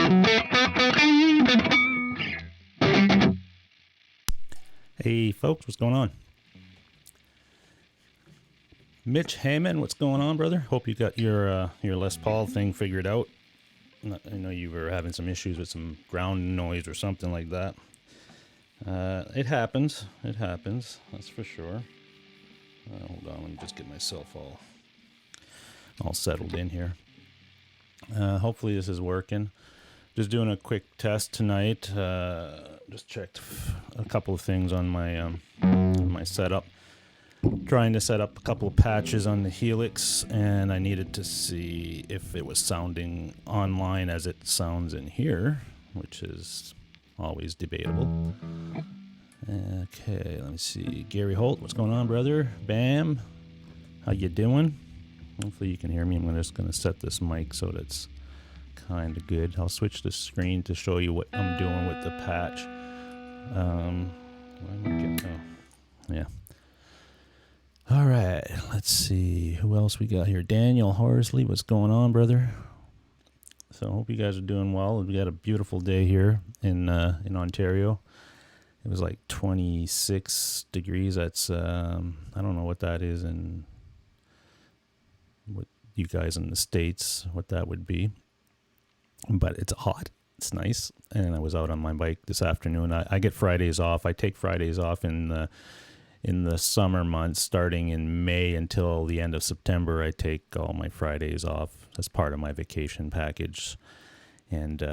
Hey folks, what's going on? Mitch Hammond, what's going on, brother? Hope you got your Les Paul thing figured out. I know you were having some issues with some ground noise or something like that. It happens. It happens. That's for sure. Hold on, let me just get myself all settled in here. Hopefully this is working. Just doing a quick test tonight. Just checked a couple of things on my setup. Trying to set up a couple of patches on the Helix, and I needed to see if it was sounding online as it sounds in here, which is always debatable. Okay, let me see. Gary Holt, what's going on, brother? Bam, how you doing? Hopefully you can hear me. I'm just going to set this mic so that's kind of good. I'll switch the screen to show you what I'm doing with the patch. Yeah. All right, let's see who else we got here. Daniel Horsley, what's going on, brother? So I hope you guys are doing well. We got a beautiful day here in Ontario. It was like 26 degrees. That's I don't know what that is, and what you guys in the States, what that would be. But it's hot. It's nice. And I was out on my bike this afternoon. I get Fridays off. I take Fridays off in the summer months, starting in May until the end of September. I take all my Fridays off as part of my vacation package, and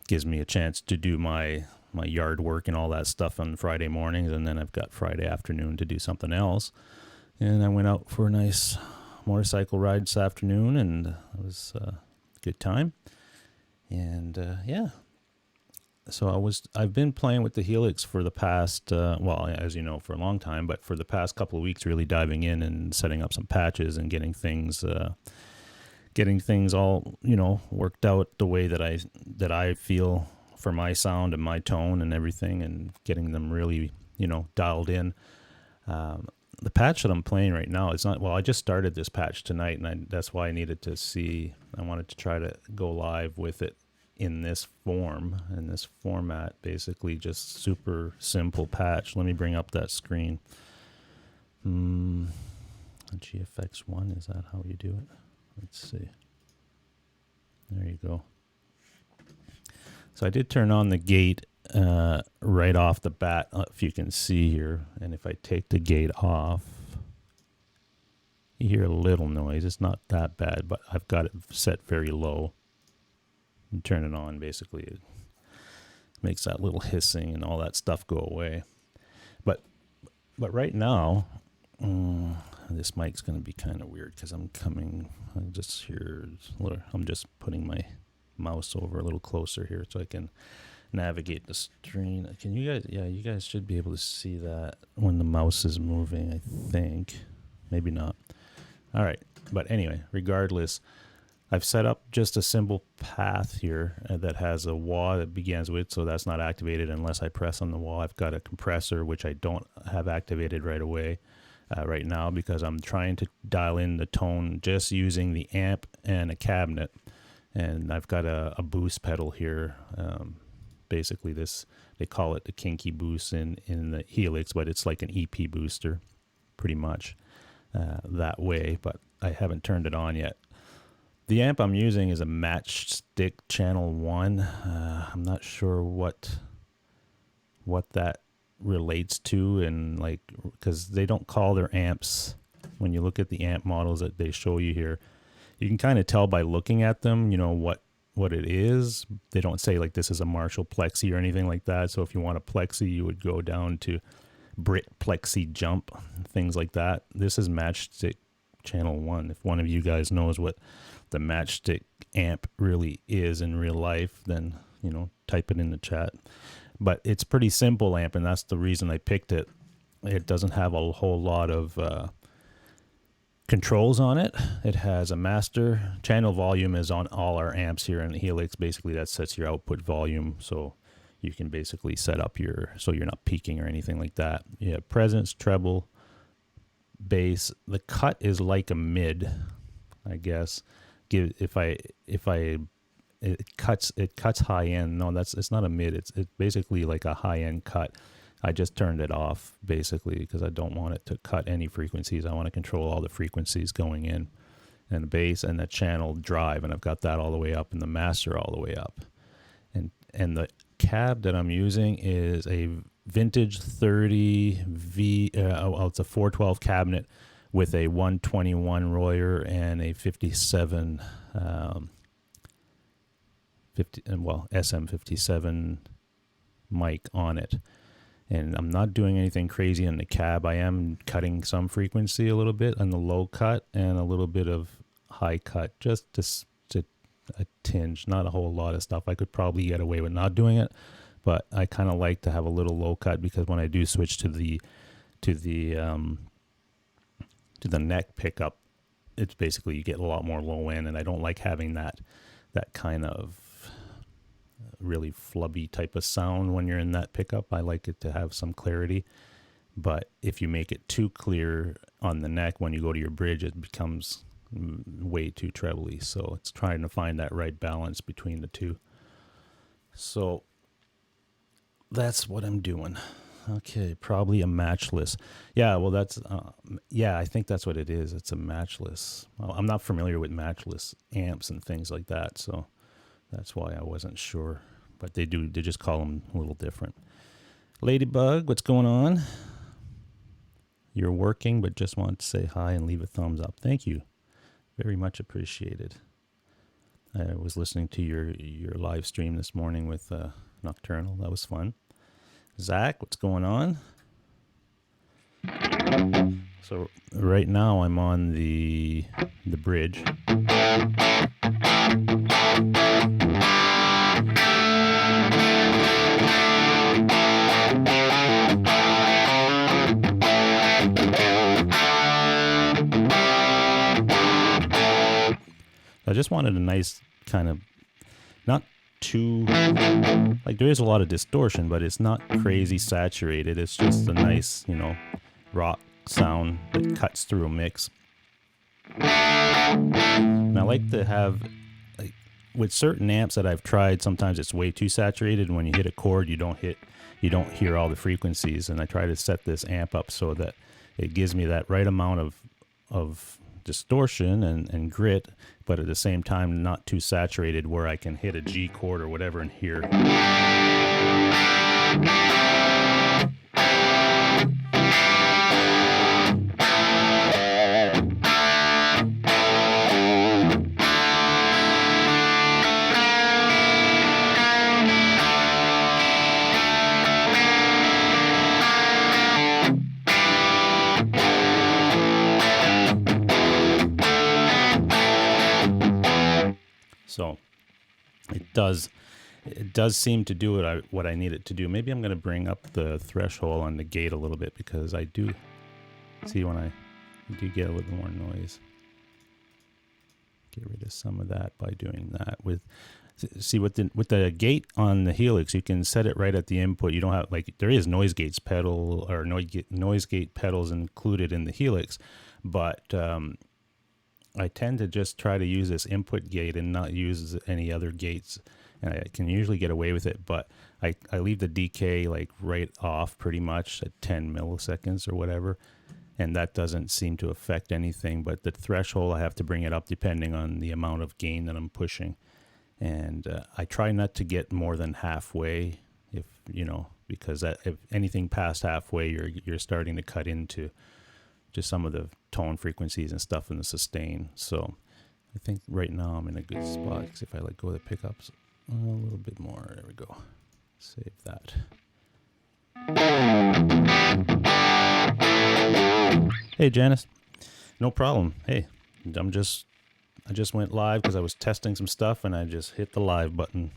gives me a chance to do my yard work and all that stuff on Friday mornings, and then I've got Friday afternoon to do something else. And I went out for a nice motorcycle ride this afternoon, and it was a good time. And yeah. So I've been playing with the Helix for the past, well, as you know, for a long time, but for the past couple of weeks, really diving in and setting up some patches and getting things all, worked out the way that I feel for my sound and my tone and everything, and getting them really, dialed in. The patch that I'm playing right now, it's not, well, I just started this patch tonight, and that's why I needed to see, I wanted to try to go live with it in this format, basically just super simple patch. Let me bring up that screen. GFX1, is that how you do it? Let's see. There you go. So I did turn on the gate right off the bat, if you can see here. And if I take the gate off, you hear a little noise. It's not that bad, but I've got it set very low. And turn it on, basically it makes that little hissing and all that stuff go away. But right now, this mic's going to be kind of weird because I'm just putting my mouse over a little closer here so I can navigate the screen. Can you guys? Yeah, you guys should be able to see that when the mouse is moving, I think. Maybe not. All right, but anyway, regardless, I've set up just a simple path here that has a wah that begins with, so that's not activated unless I press on the wah. I've got a compressor, which I don't have activated right away, right now, because I'm trying to dial in the tone just using the amp and a cabinet. And I've got a boost pedal here. Basically this, they call it the Kinky Boost in the Helix, but it's like an EP booster, pretty much that way, but I haven't turned it on yet. The amp I'm using is a Matchstick Channel 1. I'm not sure what that relates to, and like, because they don't call their amps, when you look at the amp models that they show you here, you can kind of tell by looking at them, what it is. They don't say like this is a Marshall Plexi or anything like that. So if you want a Plexi, you would go down to Brit Plexi Jump, things like that. This is Matchstick Channel 1. If one of you guys knows what the Matchstick amp really is in real life, then type it in the chat. But it's pretty simple amp, and that's the reason I picked it. It doesn't have a whole lot of controls on it. It has a master. Channel volume is on all our amps here in Helix. Basically that sets your output volume, so you can basically set up so you're not peaking or anything like that. You have presence, treble, bass. The cut is like a mid, I guess. If I it cuts high end. No, it's not a mid. It's basically like a high end cut. I just turned it off basically because I don't want it to cut any frequencies. I want to control all the frequencies going in, and the bass and the channel drive, and I've got that all the way up and the master all the way up. And the cab that I'm using is a vintage 30 V. It's a 412 cabinet with a 121 Royer and a 57 SM57 mic on it. And I'm not doing anything crazy in the cab. I am cutting some frequency a little bit on the low cut and a little bit of high cut, just to a tinge, not a whole lot of stuff. I could probably get away with not doing it, but I kind of like to have a little low cut because when I do switch to the neck pickup, it's basically you get a lot more low end, and I don't like having that kind of really flubby type of sound when you're in that pickup. I like it to have some clarity, but if you make it too clear on the neck when you go to your bridge, it becomes way too trebly. So it's trying to find that right balance between the two. So that's what I'm doing. Okay, probably a matchless. Yeah, well, that's I think that's what it is. It's a matchless. Well, I'm not familiar with matchless amps and things like that, so that's why I wasn't sure. But they just call them a little different. Ladybug, what's going on? You're working, but just want to say hi and leave a thumbs up. Thank you. Very much appreciated. I was listening to your live stream this morning with Nocturnal. That was fun. Zach, what's going on? So right now I'm on the bridge. I just wanted a nice kind of, not too, like there is a lot of distortion, but it's not crazy saturated. It's just a nice, rock sound that cuts through a mix. And I like to have, like, with certain amps that I've tried, sometimes it's way too saturated, and when you hit a chord, you don't hear all the frequencies. And I try to set this amp up so that it gives me that right amount of distortion and grit, but at the same time not too saturated where I can hit a G chord or whatever and hear. So it does seem to do what I need it to do. Maybe I'm going to bring up the threshold on the gate a little bit, because I do see when I do get a little more noise. Get rid of some of that by doing that. With the gate on the Helix, you can set it right at the input. You don't have, like, there is noise gate pedals included in the Helix, but I tend to just try to use this input gate and not use any other gates, and I can usually get away with it, but I leave the decay like right off pretty much at 10 milliseconds or whatever, and that doesn't seem to affect anything. But the threshold, I have to bring it up depending on the amount of gain that I'm pushing, and I try not to get more than halfway, because if anything past halfway, you're starting to cut into just some of the tone frequencies and stuff in the sustain. So I think right now I'm in a good spot, because if I let go of the pickups a little bit more, there we go. Save that. Hey, Janice. No problem. Hey, I just went live because I was testing some stuff, and I just hit the live button.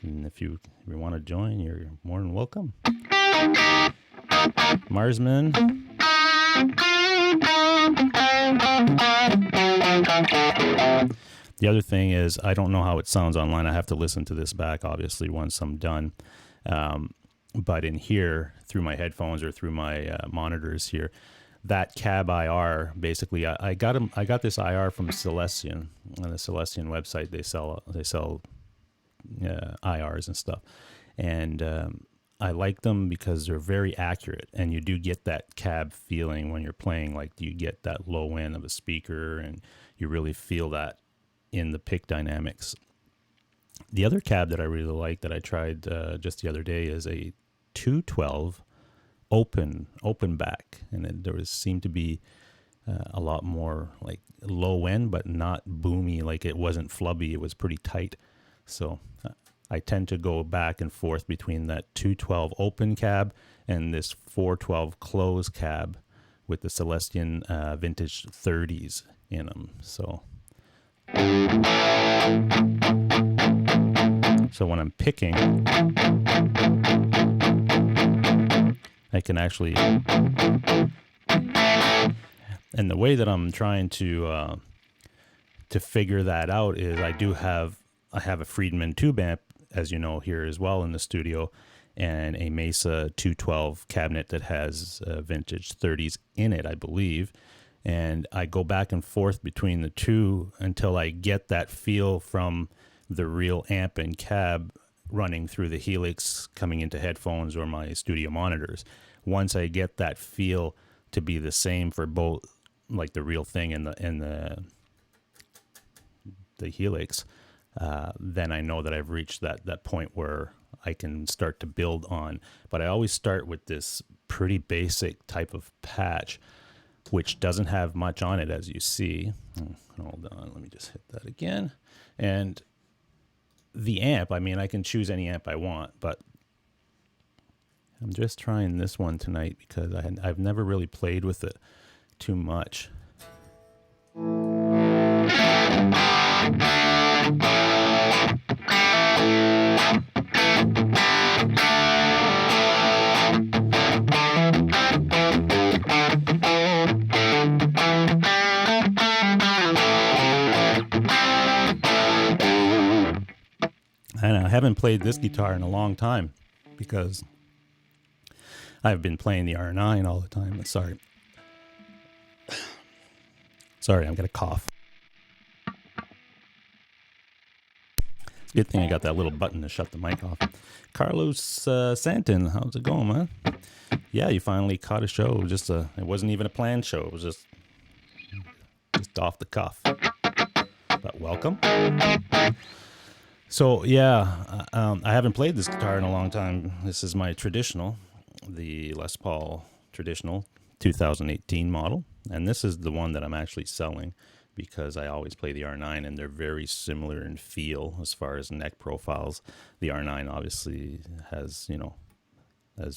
And if you want to join, you're more than welcome. Marsman. The other thing is, I don't know how it sounds online. I have to listen to this back, obviously, once I'm done. But in here, through my headphones or through my monitors here, that cab IR, basically, I got this IR from Celestion. On the Celestion website, they sell IRs and stuff. And I like them because they're very accurate, and you do get that cab feeling when you're playing. Like, you get that low end of a speaker, and you really feel that in the pick dynamics. The other cab that I really like that I tried just the other day is a 212 open back, and there seemed to be a lot more like low end, but not boomy. Like, it wasn't flubby; it was pretty tight. So I tend to go back and forth between that 212 open cab and this 412 close cab with the Celestion vintage 30s in them. So when I'm picking, I can actually, and the way that I'm trying to figure that out is I have a Friedman tube amp, as you know, here as well in the studio, and a Mesa 212 cabinet that has vintage 30s in it, I believe. And I go back and forth between the two until I get that feel from the real amp and cab running through the Helix coming into headphones or my studio monitors. Once I get that feel to be the same for both, like the real thing and the Helix, then I know that I've reached that point where I can start to build on. But I always start with this pretty basic type of patch, which doesn't have much on it, as you see. Hold on, let me just hit that again. And the amp, I mean, I can choose any amp I want, but I'm just trying this one tonight because I've never really played with it too much. And I haven't played this guitar in a long time because I've been playing the R9 all the time. Sorry, I'm gonna cough. Good thing I got that little button to shut the mic off. Carlos Santin, how's it going, man? Yeah, you finally caught a show. It wasn't even a planned show. It was just off the cuff. But welcome. So yeah, I haven't played this guitar in a long time. This is my traditional, the Les Paul traditional 2018 model, and this is the one that I'm actually selling because I always play the R9, and they're very similar in feel as far as neck profiles. The R9 obviously has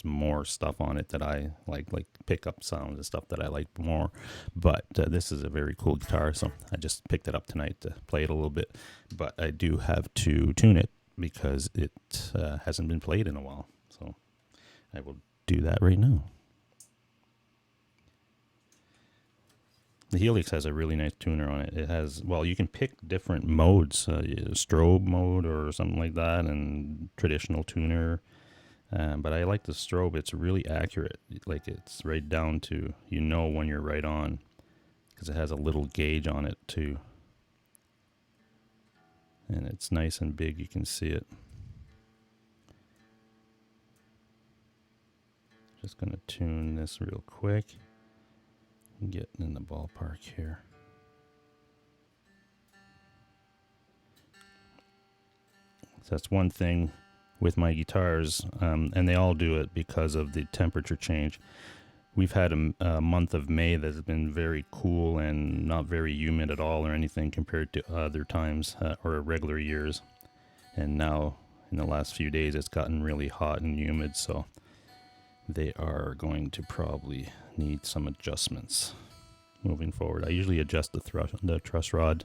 more stuff on it that I like pickup sounds and stuff that I like more. But this is a very cool guitar, so I just picked it up tonight to play it a little bit. But I do have to tune it because it hasn't been played in a while. So I will do that right now. The Helix has a really nice tuner on it. It has, well, you can pick different modes, strobe mode or something like that, and traditional tuner. But I like the strobe. It's really accurate. Like, it's right down to, when you're right on, because it has a little gauge on it too. And it's nice and big. You can see it. Just going to tune this real quick. Getting in the ballpark here. So that's one thing with my guitars, and they all do it because of the temperature change. We've had a month of May that has been very cool and not very humid at all or anything compared to other times or regular years. And now in the last few days it's gotten really hot and humid, so they are going to probably need some adjustments moving forward. I usually adjust the truss rod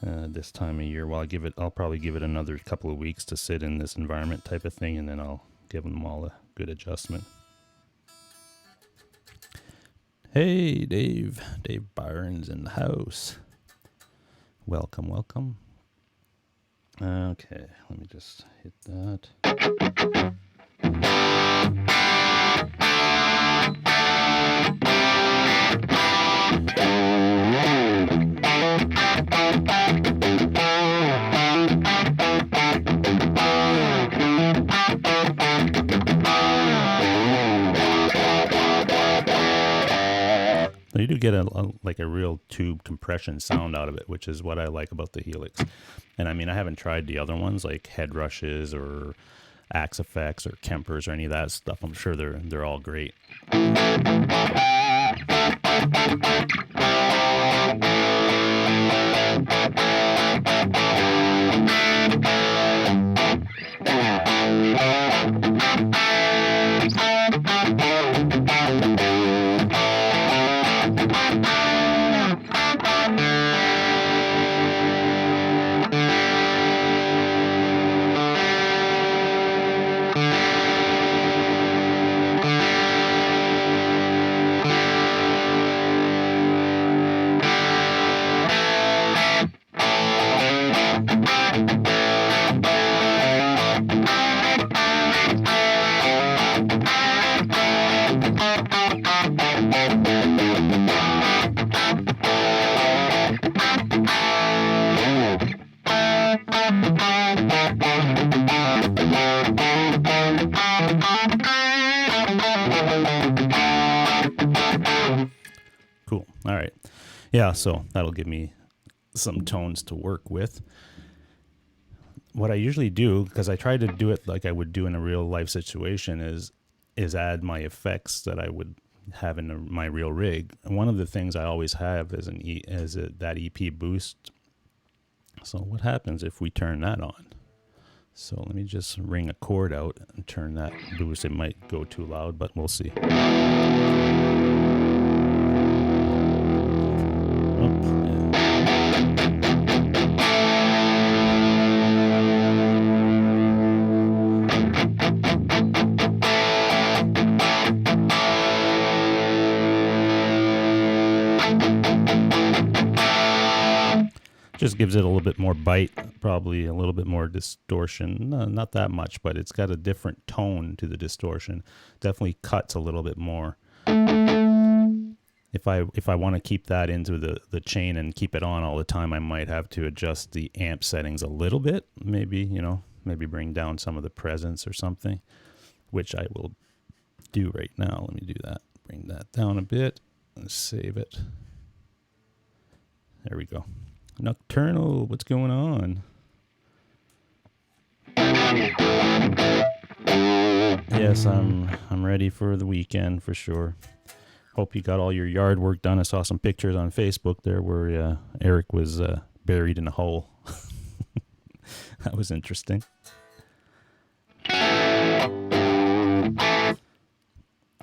this time of year. Well, I'll probably give it another couple of weeks to sit in this environment type of thing, and then I'll give them all a good adjustment. Hey, Dave Byron's in the house. Welcome. Okay, let me just hit that. So you do get like a real tube compression sound out of it, which is what I like about the Helix. And I mean, I haven't tried the other ones like Head Rushes or Axe Effects or Kempers or any of that stuff. I'm sure they're all great. Cool. All right. Yeah, so that'll give me some tones to work with. What I usually do, because I try to do it like I would do in a real life situation, is add my effects that I would have in my real rig. And one of the things I always have is that EP boost. So what happens if we turn that on? So let me just ring a chord out and turn that boost. It might go too loud, but we'll see. Just gives it a little bit more bite, probably a little bit more distortion. No, not that much, but it's got a different tone to the distortion. Definitely cuts a little bit more. If I want to keep that into the chain and keep it on all the time, I might have to adjust the amp settings a little bit. Maybe, maybe bring down some of the presence or something, which I will do right now. Let me do that. Bring that down a bit and save it. There we go. Nocturnal, what's going on? Yes, I'm ready for the weekend for sure. Hope you got all your yard work done. I saw some pictures on Facebook there where Eric was buried in a hole. That was interesting.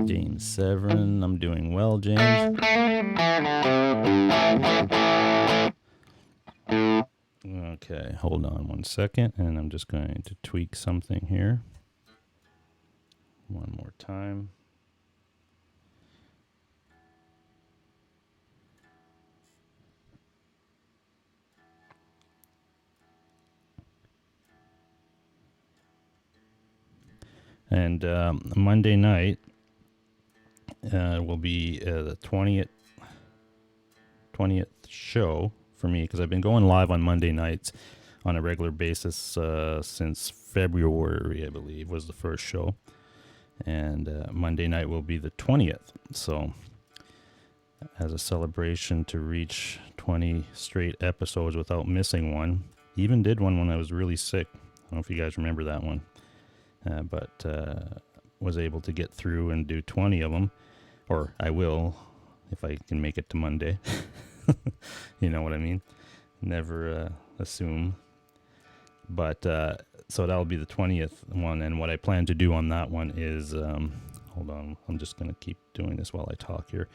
James Severin, I'm doing well, James. Okay, hold on 1 second, and I'm just going to tweak something here. One more time. And Monday night will be the 20th show for me, because I've been going live on Monday nights on a regular basis since February, I believe, was the first show. And Monday night will be the 20th. So as a celebration to reach 20 straight episodes without missing one. Even did one when I was really sick. I don't know if you guys remember that one. But was able to get through and do 20 of them. Or I will, if I can make it to Monday. You know what I mean? Never assume. But so that'll be the 20th one. And what I plan to do on that one is, hold on, I'm just going to keep doing this while I talk here,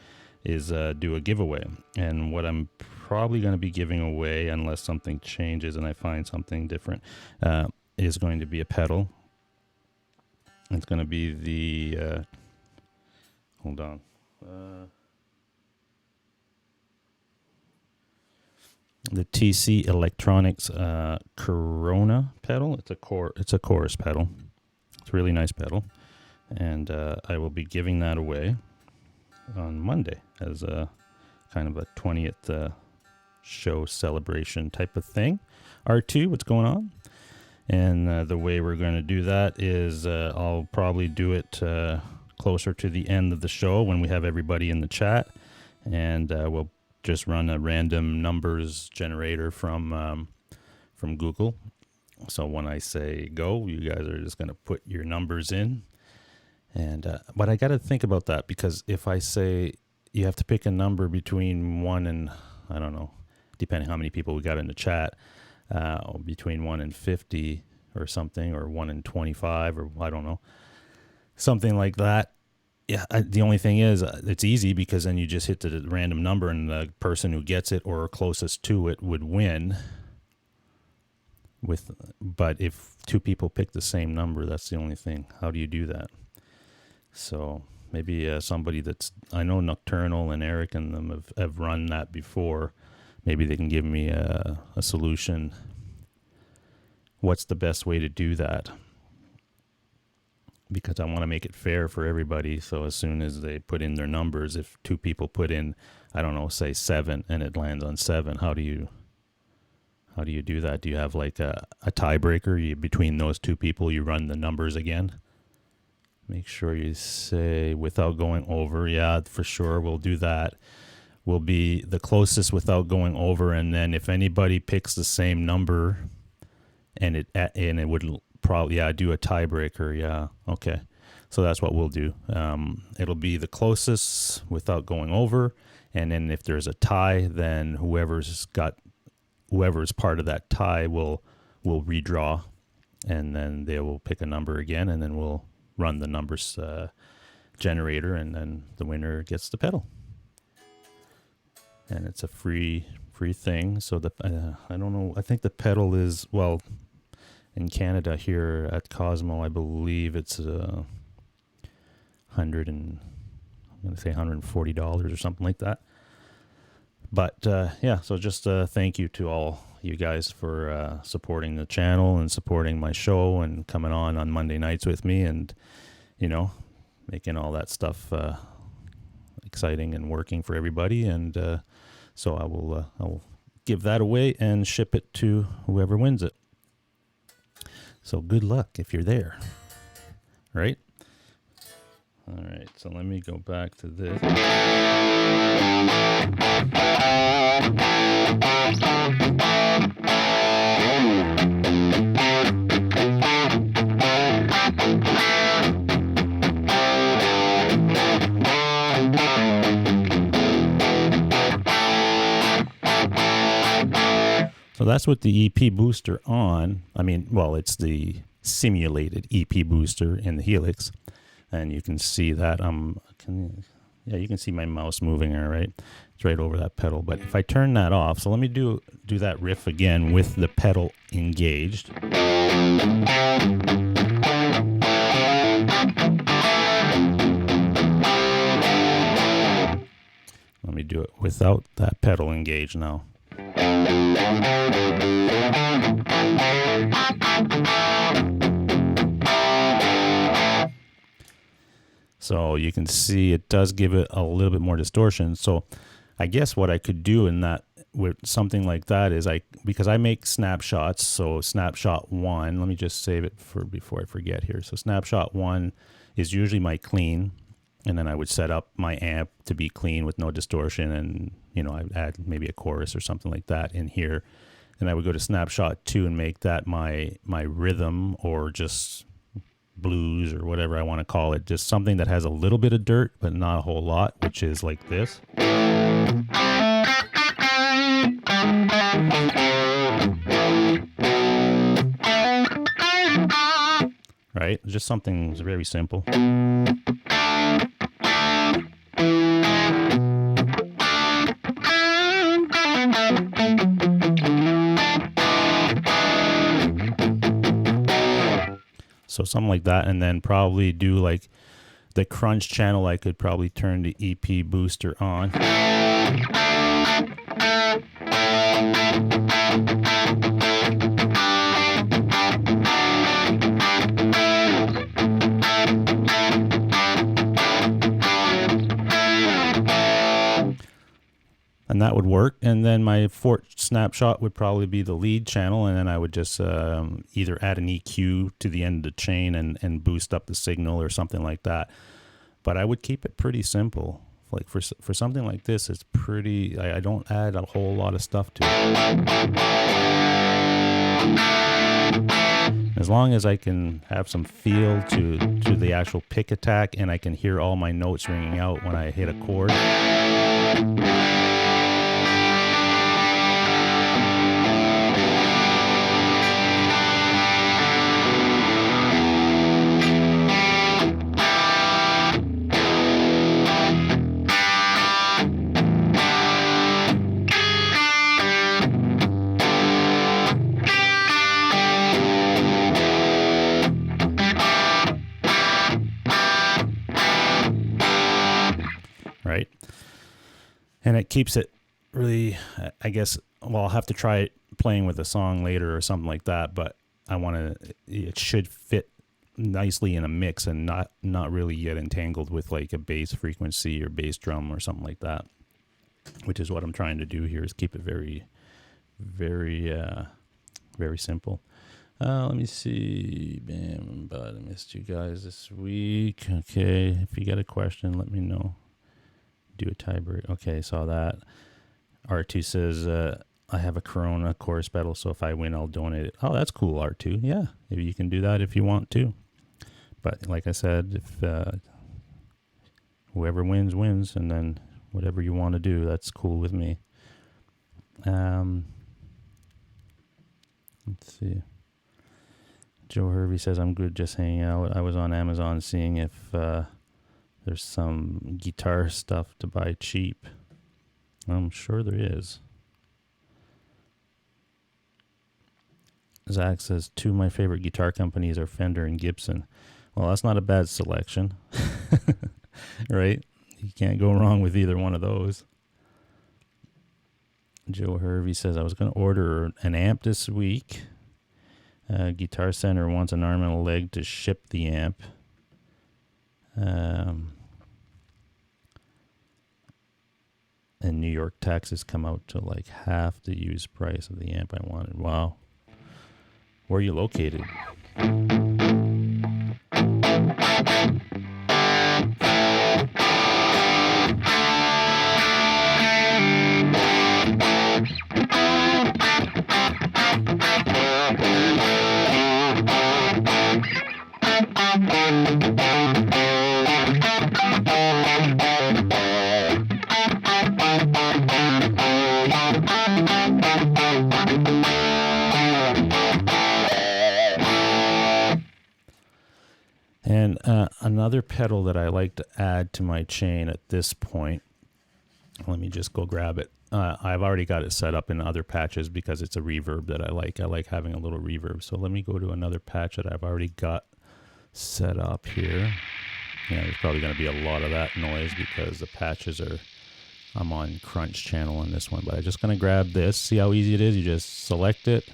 is do a giveaway. And what I'm probably going to be giving away, unless something changes and I find something different, is going to be a pedal. It's going to be the, hold on. The TC Electronics Corona pedal. It's a chorus pedal. It's a really nice pedal, and I will be giving that away on Monday as a kind of a 20th show celebration type of thing. R2, what's going on? And the way we're going to do that is I'll probably do it closer to the end of the show when we have everybody in the chat. and we'll just run a random numbers generator from Google. So when I say go, you guys are just going to put your numbers in. And but I got to think about that, because if I say you have to pick a number between 1 and, I don't know, depending how many people we got in the chat, between 1 and 50 or something, or 1 and 25, or I don't know, something like that. Yeah, the only thing is it's easy, because then you just hit the random number and the person who gets it or closest to it would win. But if two people pick the same number, that's the only thing. How do you do that? So maybe somebody I know Nocturnal and Eric and them have run that before. Maybe they can give me a solution. What's the best way to do that? Because I want to make it fair for everybody. So as soon as they put in their numbers, if two people put in, I don't know, say 7, and it lands on 7, how do you do that? Do you have like a tiebreaker? Between those two people, you run the numbers again? Make sure you say without going over. Yeah, for sure. We'll do that. Will be the closest without going over. And then if anybody picks the same number, and it would probably, do a tiebreaker. Yeah. Okay. So that's what we'll do. It'll be the closest without going over. And then if there's a tie, then whoever's part of that tie will redraw, and then they will pick a number again, and then we'll run the numbers generator, and then the winner gets the pedal. And it's a free thing. So I don't know. I think the pedal is, well, in Canada here at Cosmo, I believe it's $140 or something like that. But so just thank you to all you guys for supporting the channel and supporting my show and coming on Monday nights with me, and making all that stuff exciting and working for everybody. And so I will give that away and ship it to whoever wins it. So good luck if you're there, right? All right, so let me go back to this. So that's with the EP booster on. I mean, well, it's the simulated EP booster in the Helix. And you can see that you can see my mouse moving there, right? It's right over that pedal. But if I turn that off, so let me do that riff again with the pedal engaged. Let me do it without that pedal engaged now. So you can see it does give it a little bit more distortion. So I guess what I could do in that, with something like that, is because I make snapshots. So snapshot 1, let me just save it before I forget here. So snapshot 1 is usually my clean, and then I would set up my amp to be clean with no distortion, and I'd add maybe a chorus or something like that in here. And I would go to snapshot 2 and make that my rhythm, or just blues, or whatever I want to call it, just something that has a little bit of dirt but not a whole lot, which is like this. Right? Just something very simple. So something like that, and then probably do like the crunch channel. I could probably turn the EP booster on. And that would work. And then my fourth snapshot would probably be the lead channel, and then I would just either add an EQ to the end of the chain and boost up the signal or something like that. But I would keep it pretty simple Like for something like this, it's pretty. I don't add a whole lot of stuff to it. As long as I can have some feel to the actual pick attack, and I can hear all my notes ringing out when I hit a chord. Right. And it keeps it really, I guess, well, I'll have to try it playing with a song later or something like that, but it should fit nicely in a mix and not really get entangled with like a bass frequency or bass drum or something like that, which is what I'm trying to do here, is keep it very, very, very simple. Let me see. Bam, but I missed you guys this week. Okay, if you got a question, let me know. Do a tiebreak. Okay, saw that. R2 says, I have a Corona chorus pedal, so if I win, I'll donate it. Oh, that's cool, R2. Yeah, maybe you can do that if you want to. But like I said, if whoever wins, wins, and then whatever you want to do, that's cool with me. Let's see. Joe Hervey says, I'm good just hanging out. I was on Amazon seeing if there's some guitar stuff to buy cheap. I'm sure there is. Zach says, two of my favorite guitar companies are Fender and Gibson. Well, that's not a bad selection. Right? You can't go wrong with either one of those. Joe Hervey says, I was going to order an amp this week. Guitar Center wants an arm and a leg to ship the amp. And New York taxes come out to like half the used price of the amp I wanted. Wow. Where are you located? And another pedal that I like to add to my chain at this point, let me just go grab it. I've already got it set up in other patches because it's a reverb that I like. I like having a little reverb. So let me go to another patch that I've already got set up here. Yeah, there's probably going to be a lot of that noise because the patches are, I'm on Crunch channel on this one. But I'm just going to grab this. See how easy it is? You just select it,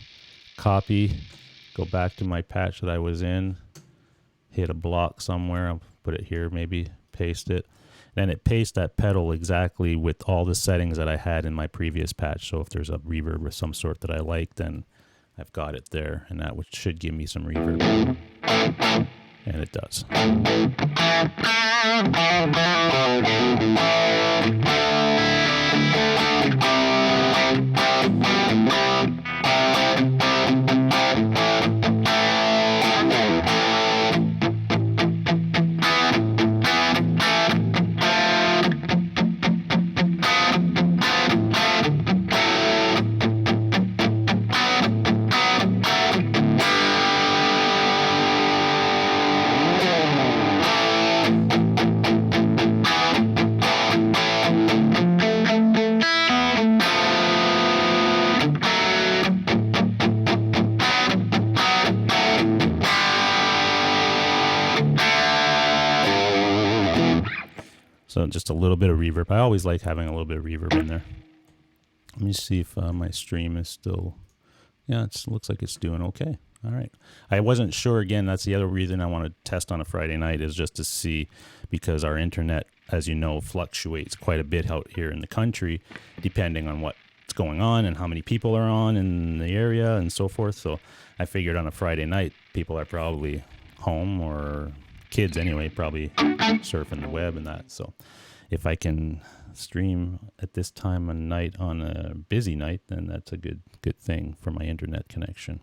copy, go back to my patch that I was in, hit a block somewhere. I'll put it here, maybe paste it. Then it pastes that pedal exactly with all the settings that I had in my previous patch. So if there's a reverb of some sort that I like, then I've got it there, and that should give me some reverb. And it does. So just a little bit of reverb. I always like having a little bit of reverb in there. Let me see if my stream is still, yeah, it looks like it's doing okay. All right. I wasn't sure, again, that's the other reason I want to test on a Friday night, is just to see, because our internet, as you know, fluctuates quite a bit out here in the country, depending on what's going on and how many people are on in the area and so forth. So I figured on a Friday night, people are probably home, or kids anyway, probably surfing the web and that. So if I can stream at this time of night on a busy night, then that's a good thing for my internet connection.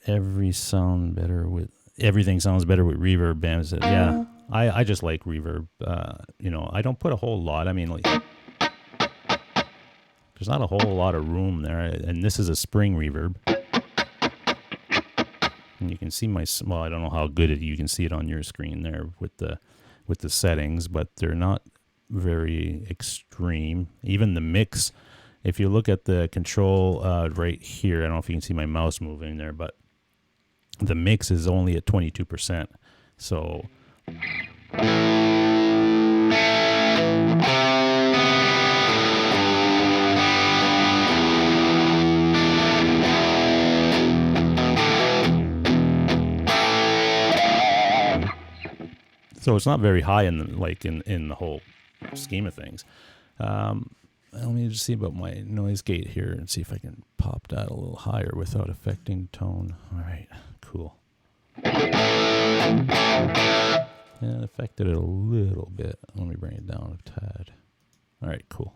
Everything sounds better with reverb, Bam said. Yeah, I just like reverb. I don't put a whole lot. I mean, like, there's not a whole lot of room there, and this is a spring reverb. And you can see I don't know how good you can see it on your screen there with the settings, but they're not very extreme. Even the mix, if you look at the control right here, I don't know if you can see my mouse moving there, but the mix is only at 22%. So it's not very high in the whole scheme of things. Let me just see about my noise gate here and see if I can pop that a little higher without affecting tone. All right, cool. Yeah, it affected it a little bit. Let me bring it down a tad. All right, cool.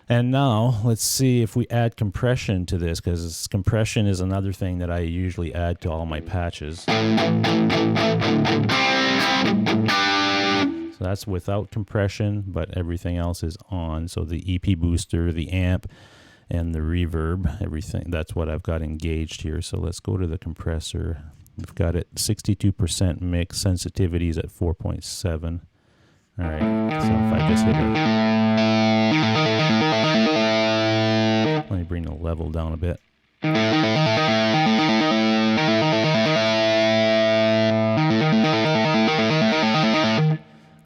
And now let's see if we add compression to this, because compression is another thing that I usually add to all my patches. So that's without compression, but everything else is on. So the EP booster, the amp, and the reverb, everything, that's what I've got engaged here. So let's go to the compressor. We've got it 62% mix, sensitivities at 4.7. All right, so if I just hit it, let me bring the level down a bit.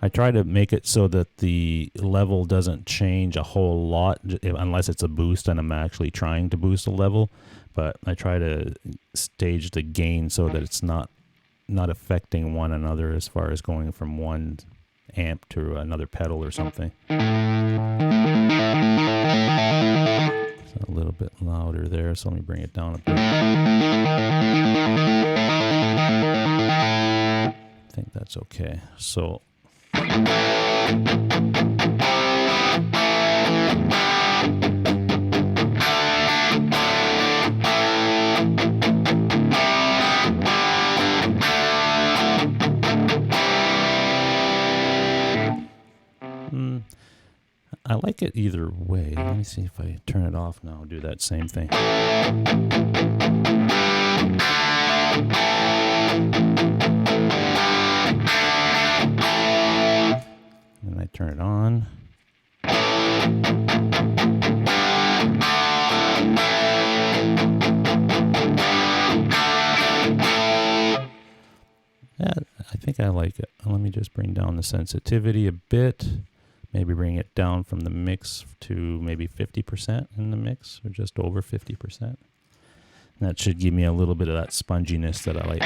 I try to make it so that the level doesn't change a whole lot, unless it's a boost and I'm actually trying to boost a level. But I try to stage the gain so that it's not affecting one another as far as going from one amp to another pedal or something. It's a little bit louder there, so let me bring it down a bit. I think that's okay. So I like it either way. Let me see if I turn it off now. Do that same thing. And I turn it on. Yeah, I think I like it. Let me just bring down the sensitivity a bit. Maybe bring it down from the mix to maybe 50% in the mix, or just over 50%. And that should give me a little bit of that sponginess that I like.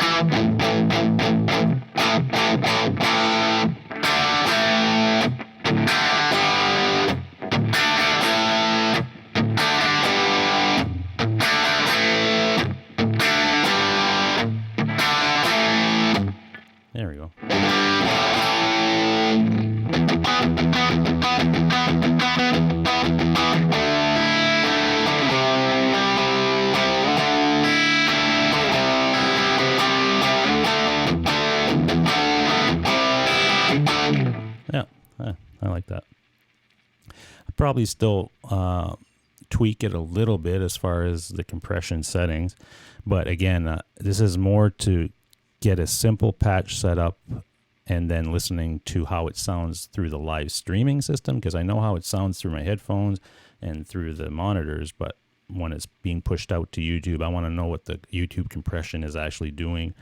There we go. Yeah, I like that. I'll probably still tweak it a little bit as far as the compression settings, but again, this is more to get a simple patch set up and then listening to how it sounds through the live streaming system, because I know how it sounds through my headphones and through the monitors, but when it's being pushed out to YouTube, I want to know what the YouTube compression is actually doing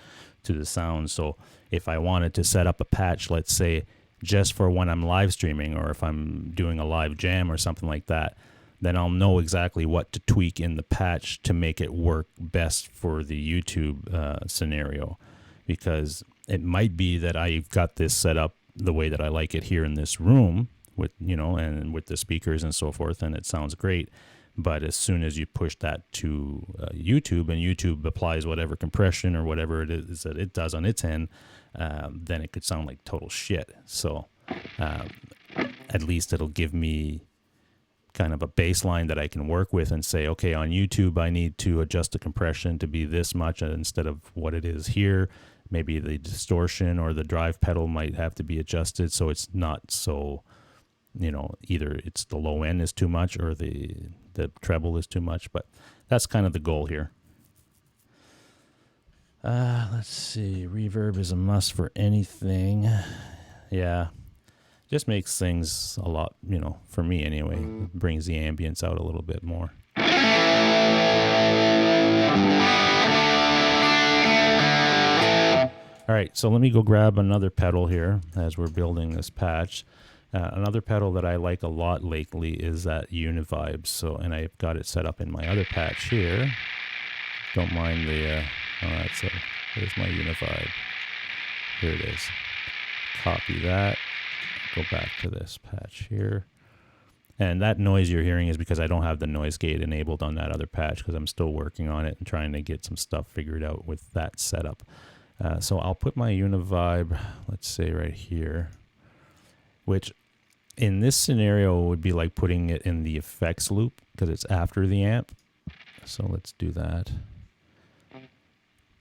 to the sound. So if I wanted to set up a patch, let's say, just for when I'm live streaming, or if I'm doing a live jam or something like that, then I'll know exactly what to tweak in the patch to make it work best for the YouTube scenario. Because it might be that I've got this set up the way that I like it here in this room with, and with the speakers and so forth, and it sounds great. But as soon as you push that to YouTube, and YouTube applies whatever compression or whatever it is that it does on its end, then it could sound like total shit. So at least it'll give me kind of a baseline that I can work with and say, okay, on YouTube, I need to adjust the compression to be this much instead of what it is here. Maybe the distortion or the drive pedal might have to be adjusted so it's not so, either it's the low end is too much or the treble is too much. But that's kind of the goal here. Let's see. Reverb is a must for anything. Yeah. Just makes things a lot, for me anyway, it brings the ambience out a little bit more. All right, so let me go grab another pedal here as we're building this patch. Another pedal that I like a lot lately is that Univibe. So, and I've got it set up in my other patch here. Don't mind the, there's my Univibe. Here it is. Copy that. Go back to this patch here. And that noise you're hearing is because I don't have the noise gate enabled on that other patch because I'm still working on it and trying to get some stuff figured out with that setup. So I'll put my Univibe, let's say right here, which in this scenario would be like putting it in the effects loop because it's after the amp. So let's do that.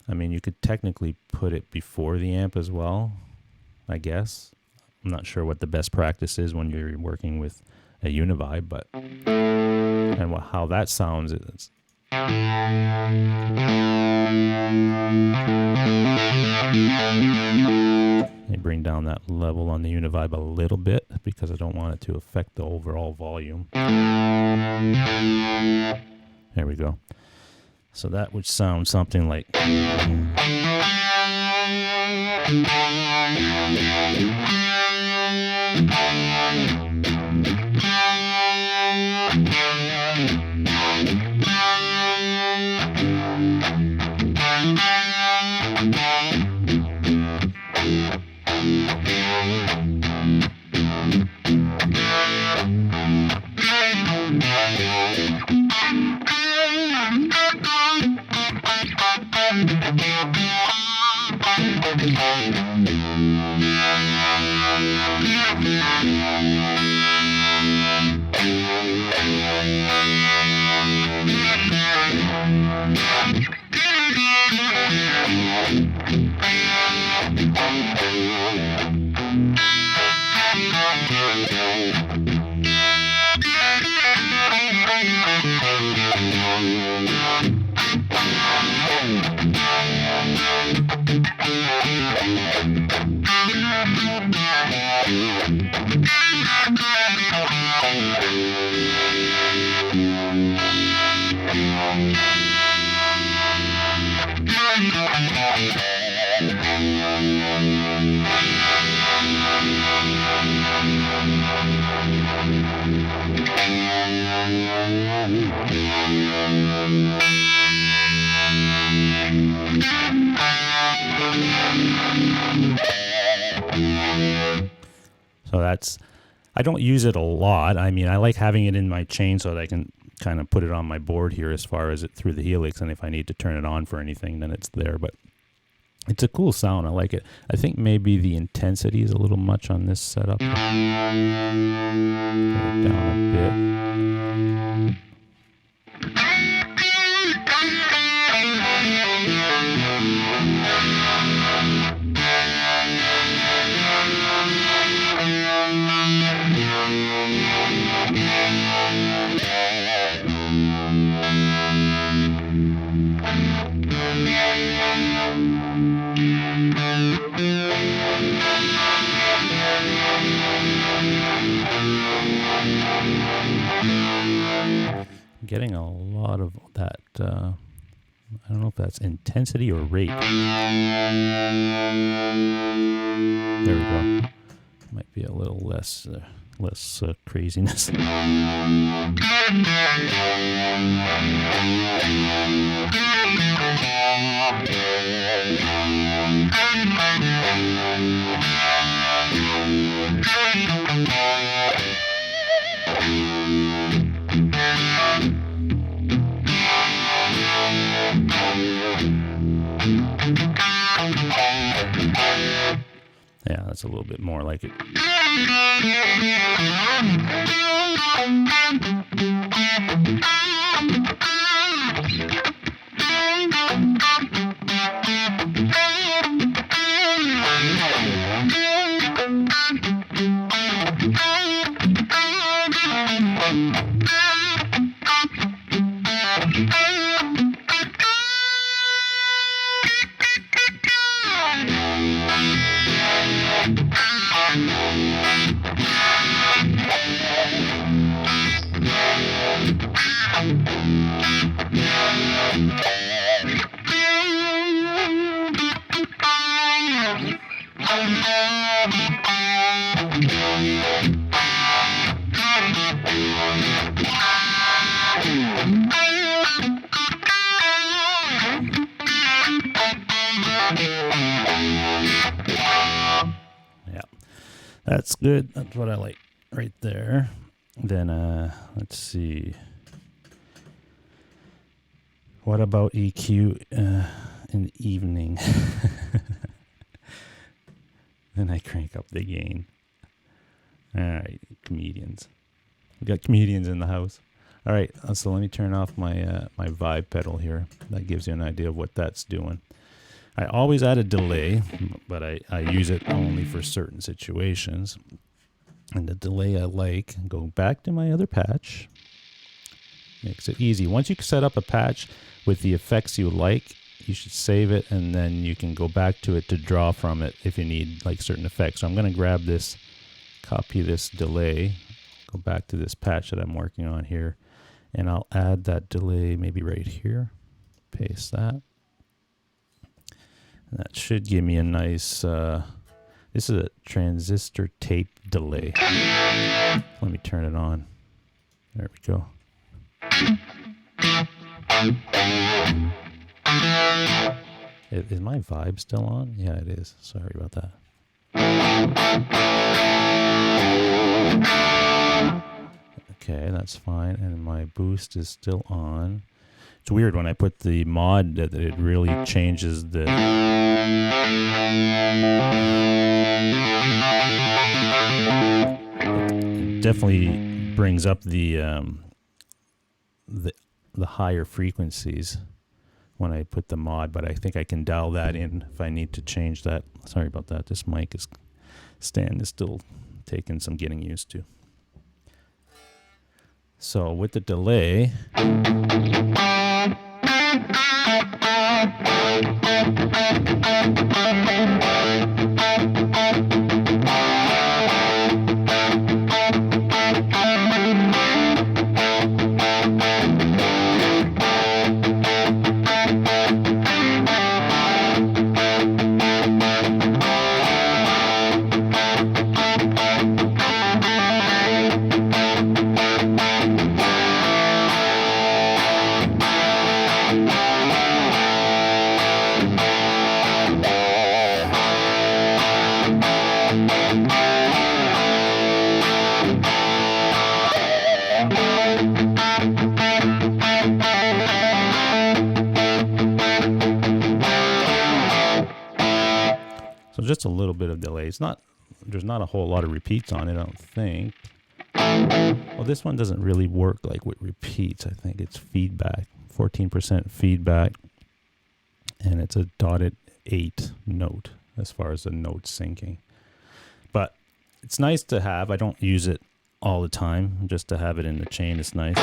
I mean, you could technically put it before the amp as well, I guess. I'm not sure what the best practice is when you're working with a Univibe, but and how that sounds is. I bring down that level on the Univibe a little bit because I don't want it to affect the overall volume. There we go. So that would sound something like. So that's, I don't use it a lot. I mean, I like having it in my chain so that I can kind of put it on my board here as far as it through the Helix, and if I need to turn it on for anything, then it's there. But it's a cool sound. I like it. I think maybe the intensity is a little much on this setup. Put it down a bit. Getting a lot of that, I don't know if that's intensity or rate. There we go. Might be a little less craziness. Yeah, that's a little bit more like it. Yeah, that's good. That's what I like right there. Then let's see. What about EQ in the evening? Then I crank up the gain. All right, comedians. We got comedians in the house. All right, so let me turn off my my vibe pedal here. That gives you an idea of what that's doing. I always add a delay, but I use it only for certain situations. And the delay I like, go back to my other patch. Makes it easy. Once you set up a patch with the effects you like, you should save it, and then you can go back to it to draw from it if you need like certain effects. So I'm going to grab this, copy this delay, go back to this patch that I'm working on here, and I'll add that delay maybe right here. Paste that. And that should give me a nice, this is a transistor tape delay. Let me turn it on. There we go. Is my vibe still on? Yeah, it is. Sorry about that. Okay, that's fine. And my boost is still on. It's weird when I put the mod that it really changes the... It definitely brings up the higher frequencies when I put the mod, but I think I can dial that in if I need to change that. Sorry about that. This mic stand is still taking some getting used to. So with the delay, so just a little bit of delay. There's not a whole lot of repeats on it, I don't think. Well, this one doesn't really work like with repeats. I think it's feedback, 14% feedback, and it's a dotted 8 note as far as the note syncing. But it's nice to have. I don't use it all the time. Just to have it in the chain is nice.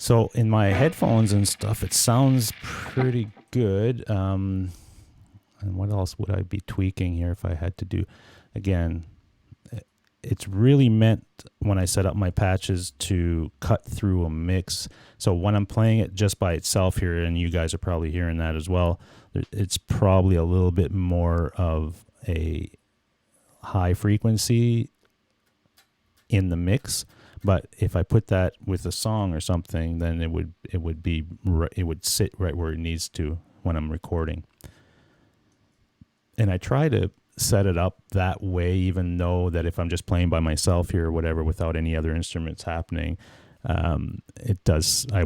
So in my headphones and stuff, it sounds pretty good. And what else would I be tweaking here if I had to do? Again, it's really meant when I set up my patches to cut through a mix. So when I'm playing it just by itself here, and you guys are probably hearing that as well, it's probably a little bit more of a high frequency in the mix. But if I put that with a song or something, then it would sit right where it needs to when I'm recording. And I try to set it up that way, even though that if I'm just playing by myself here or whatever without any other instruments happening, I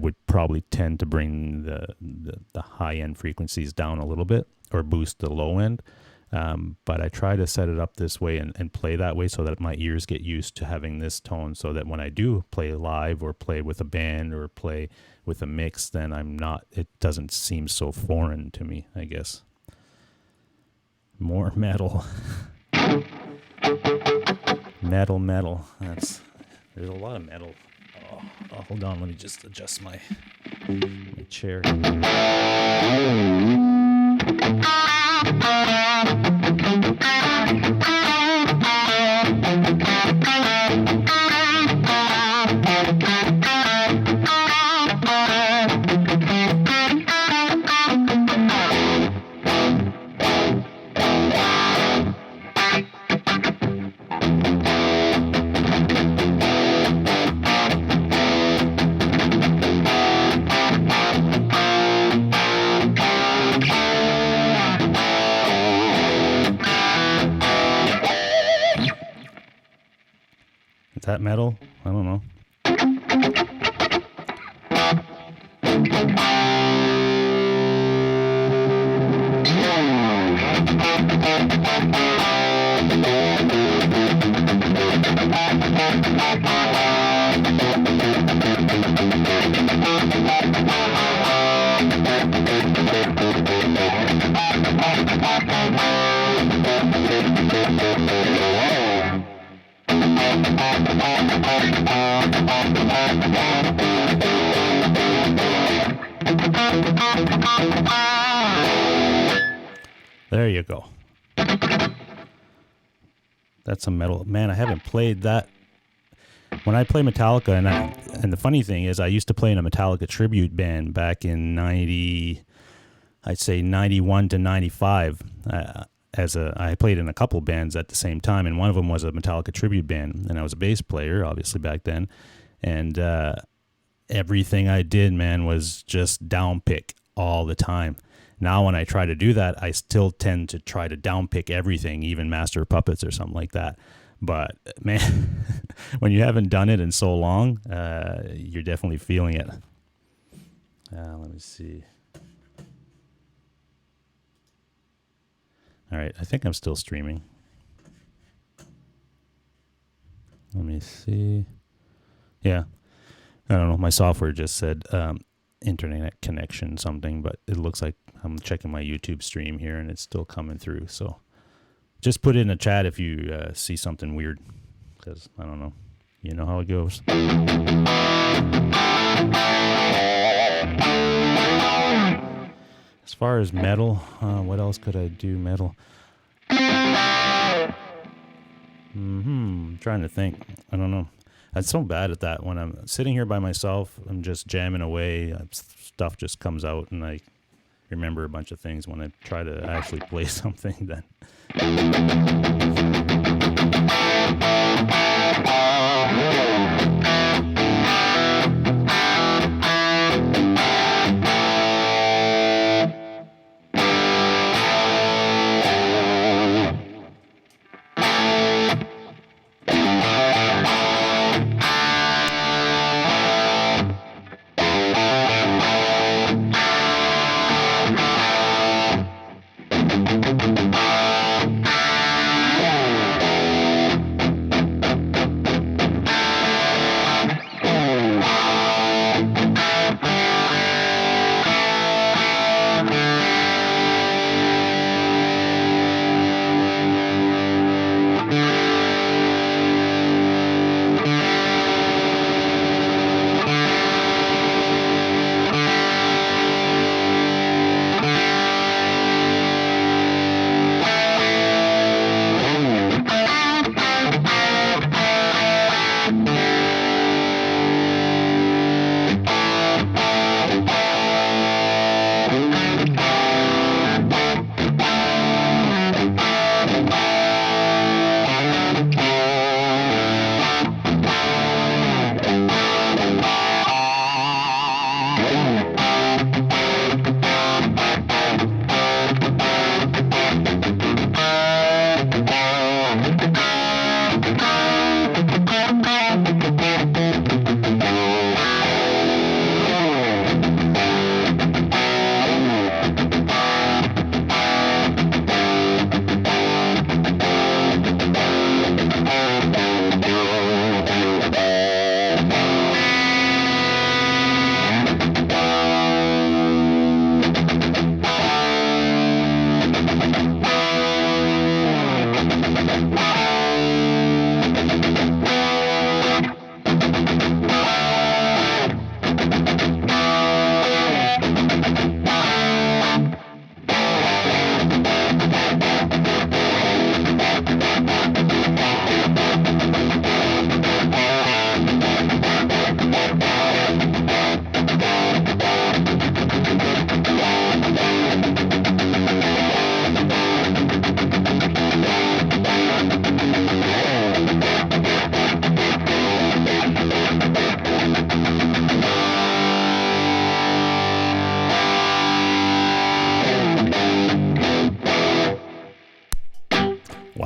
would probably tend to bring the high end frequencies down a little bit or boost the low end. But I try to set it up this way and play that way so that my ears get used to having this tone, so that when I do play live or play with a band or play with a mix, then it doesn't seem so foreign to me, I guess. More metal. Metal. There's a lot of metal. Oh, hold on, let me just adjust my chair. Is that metal? I don't know. There you go. That's a metal. Man, I haven't played that. When I play Metallica, and the funny thing is I used to play in a Metallica tribute band back in I'd say 91 to 95. I played in a couple bands at the same time, and one of them was a Metallica tribute band, and I was a bass player, obviously, back then. And everything I did, man, was just down pick all the time. Now when I try to do that, I still tend to try to downpick everything, even Master of Puppets or something like that. But, man, when you haven't done it in so long, you're definitely feeling it. Let me see. All right, I think I'm still streaming. Let me see. Yeah. I don't know. My software just said internet connection something, but it looks like I'm checking my YouTube stream here and it's still coming through. So just put it in the chat if you see something weird, because I don't know. You know how it goes. As far as metal, what else could I do metal? I'm trying to think. I don't know. I'm so bad at that. When I'm sitting here by myself, I'm just jamming away. Stuff just comes out, and I remember a bunch of things. When I try to actually play something, then...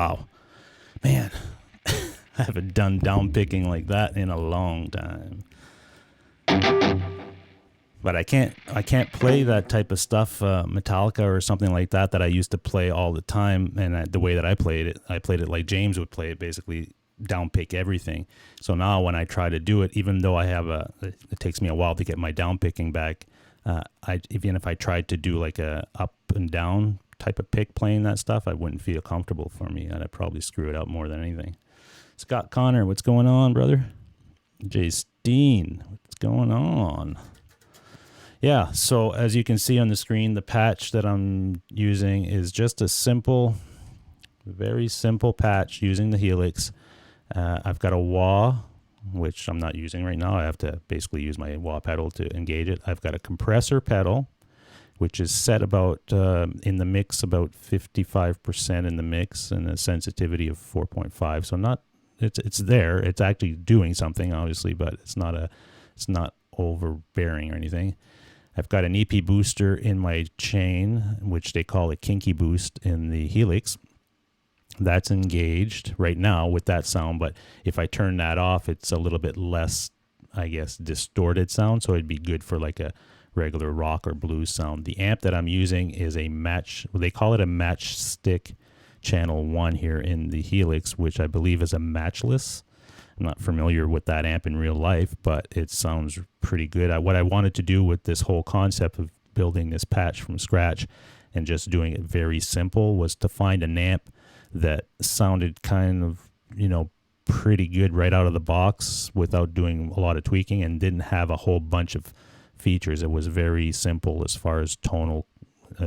Wow, man, I haven't done down picking like that in a long time. But I can't play that type of stuff, Metallica or something like that I used to play all the time. And the way that I played it like James would play it, basically down pick everything. So now when I try to do it, even though it takes me a while to get my down picking back, even if I tried to do like a up and down type of pick playing that stuff, I wouldn't feel comfortable for me, and I'd probably screw it up more than anything. Scott Connor, what's going on, brother? Jay Steen, what's going on? Yeah, so as you can see on the screen, the patch that I'm using is just a simple, very simple patch using the Helix. I've got a wah, which I'm not using right now. I have to basically use my wah pedal to engage it. I've got a compressor pedal, which is set about, in the mix, about 55% in the mix, and a sensitivity of 4.5. So it's there. It's actually doing something, obviously, but it's not overbearing or anything. I've got an EP booster in my chain, which they call a kinky boost in the Helix. That's engaged right now with that sound, but if I turn that off, it's a little bit less, I guess, distorted sound, so it'd be good for like a regular rock or blues sound. The amp that I'm using is a they call it a matchstick channel 1 here in the Helix, which I believe is a matchless. I'm not familiar with that amp in real life, but it sounds pretty good. What I wanted to do with this whole concept of building this patch from scratch and just doing it very simple was to find an amp that sounded kind of, pretty good right out of the box without doing a lot of tweaking, and didn't have a whole bunch of features. It was very simple as far as tonal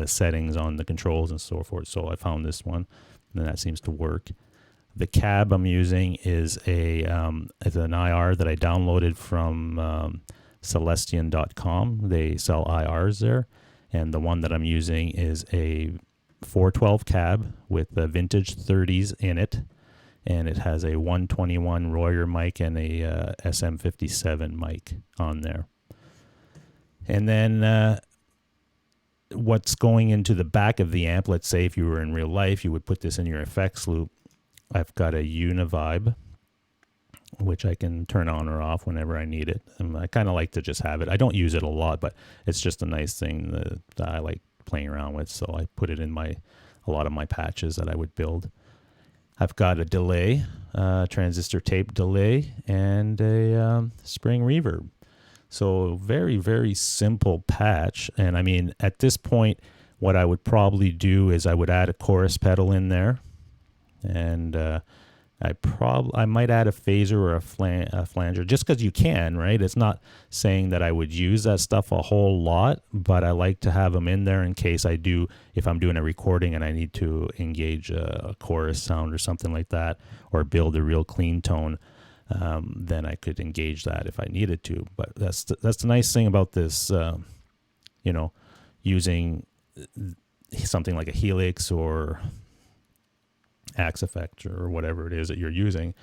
settings on the controls and so forth. So I found this one, and that seems to work. The cab I'm using is an IR that I downloaded from Celestion.com. They sell IRs there, and the one that I'm using is a 412 cab with the vintage 30s in it, and it has a 121 Royer mic and a SM57 mic on there. And then what's going into the back of the amp, let's say if you were in real life, you would put this in your effects loop. I've got a Univibe, which I can turn on or off whenever I need it. And I kind of like to just have it. I don't use it a lot, but it's just a nice thing that I like playing around with. So I put it in a lot of my patches that I would build. I've got a delay, transistor tape delay, and a spring reverb. So very, very simple patch. And I mean, at this point, what I would probably do is I would add a chorus pedal in there. And I might add a phaser or a flanger, just because you can, right? It's not saying that I would use that stuff a whole lot, but I like to have them in there in case I do, if I'm doing a recording and I need to engage a chorus sound or something like that, or build a real clean tone, then I could engage that if I needed to. But that's the nice thing about this, using something like a Helix or Axe Effect or whatever it is that you're using,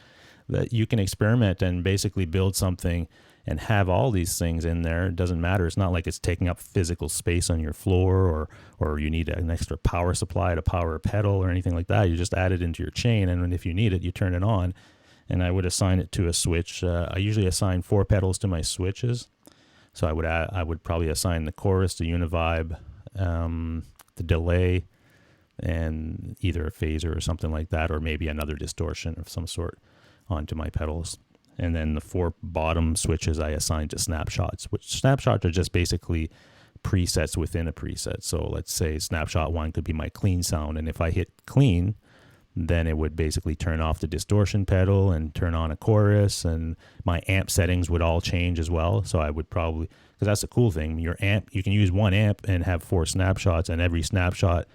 that you can experiment and basically build something and have all these things in there. It doesn't matter. It's not like it's taking up physical space on your floor, or you need an extra power supply to power a pedal or anything like that. You just add it into your chain, and if you need it, you turn it on. And I would assign it to a switch. I usually assign 4 pedals to my switches. So I would probably assign the chorus, the Univibe, the delay, and either a phaser or something like that, or maybe another distortion of some sort onto my pedals. And then the 4 bottom switches I assign to snapshots, which snapshots are just basically presets within a preset. So let's say snapshot 1 could be my clean sound, and if I hit clean, then it would basically turn off the distortion pedal and turn on a chorus, and my amp settings would all change as well. So I would probably, because that's the cool thing, your amp, you can use one amp and have 4 snapshots, and every snapshot,